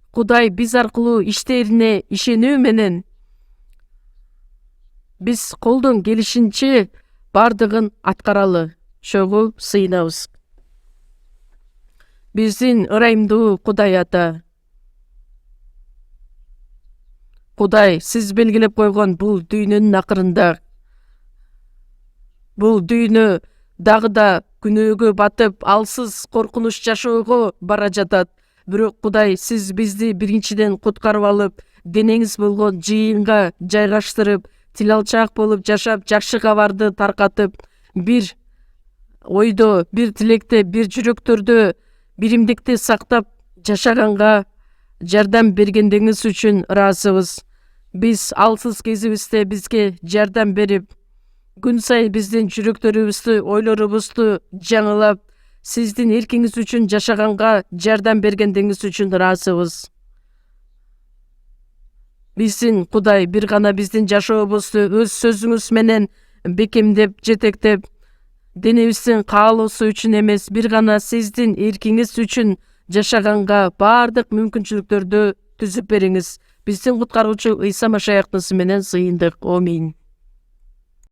Кудай биз аркылуу иштерине ишенүү менен биз колдон келишинче бардыгын аткаралы. Чогуу сыйынабыз. Биздин ырайымдуу Кудай Ата, Кудай, сиз белгилеп койгон бул дүйнөнүн акырында, бул дүйнө дагы да күнөөгө батып, алсыз коркунуч жашоого бара жатат. Бирок Кудай, сиз бизди биринчиден куткарып алып, денеңиз болгон жыйынга жайгаштырып, тил алчаак болуп жашап, жакшы кабарды таркатып, бир ойдо, бир тилекте, бир жүрөктөрдө биримдикти сактап жашаганга жардам бергендиңиз үчүн ыраазыбыз. Биз алсыз кезибизде бизге жардам берип, күн сайын биздин жүрөктөрүбүздү, ойлорубузду жаңылап, сиздин эркиңиз үчүн жашаганга жардам бергендиңиз үчүн ыраазыбыз. Биздин Кудай бир гана биздин жашообузду өз сөзүңүз менен бекемдеп, жетектеп, денебиздин каалоосу үчүн эмес, бир гана сиздин эркиңиз үчүн жашаганга бардык мүмкүнчүлүктөрдү түзүп бериңиз. Биздин куткаруучу Ыйса Машаяктын исми менен сыйындык. Аминь.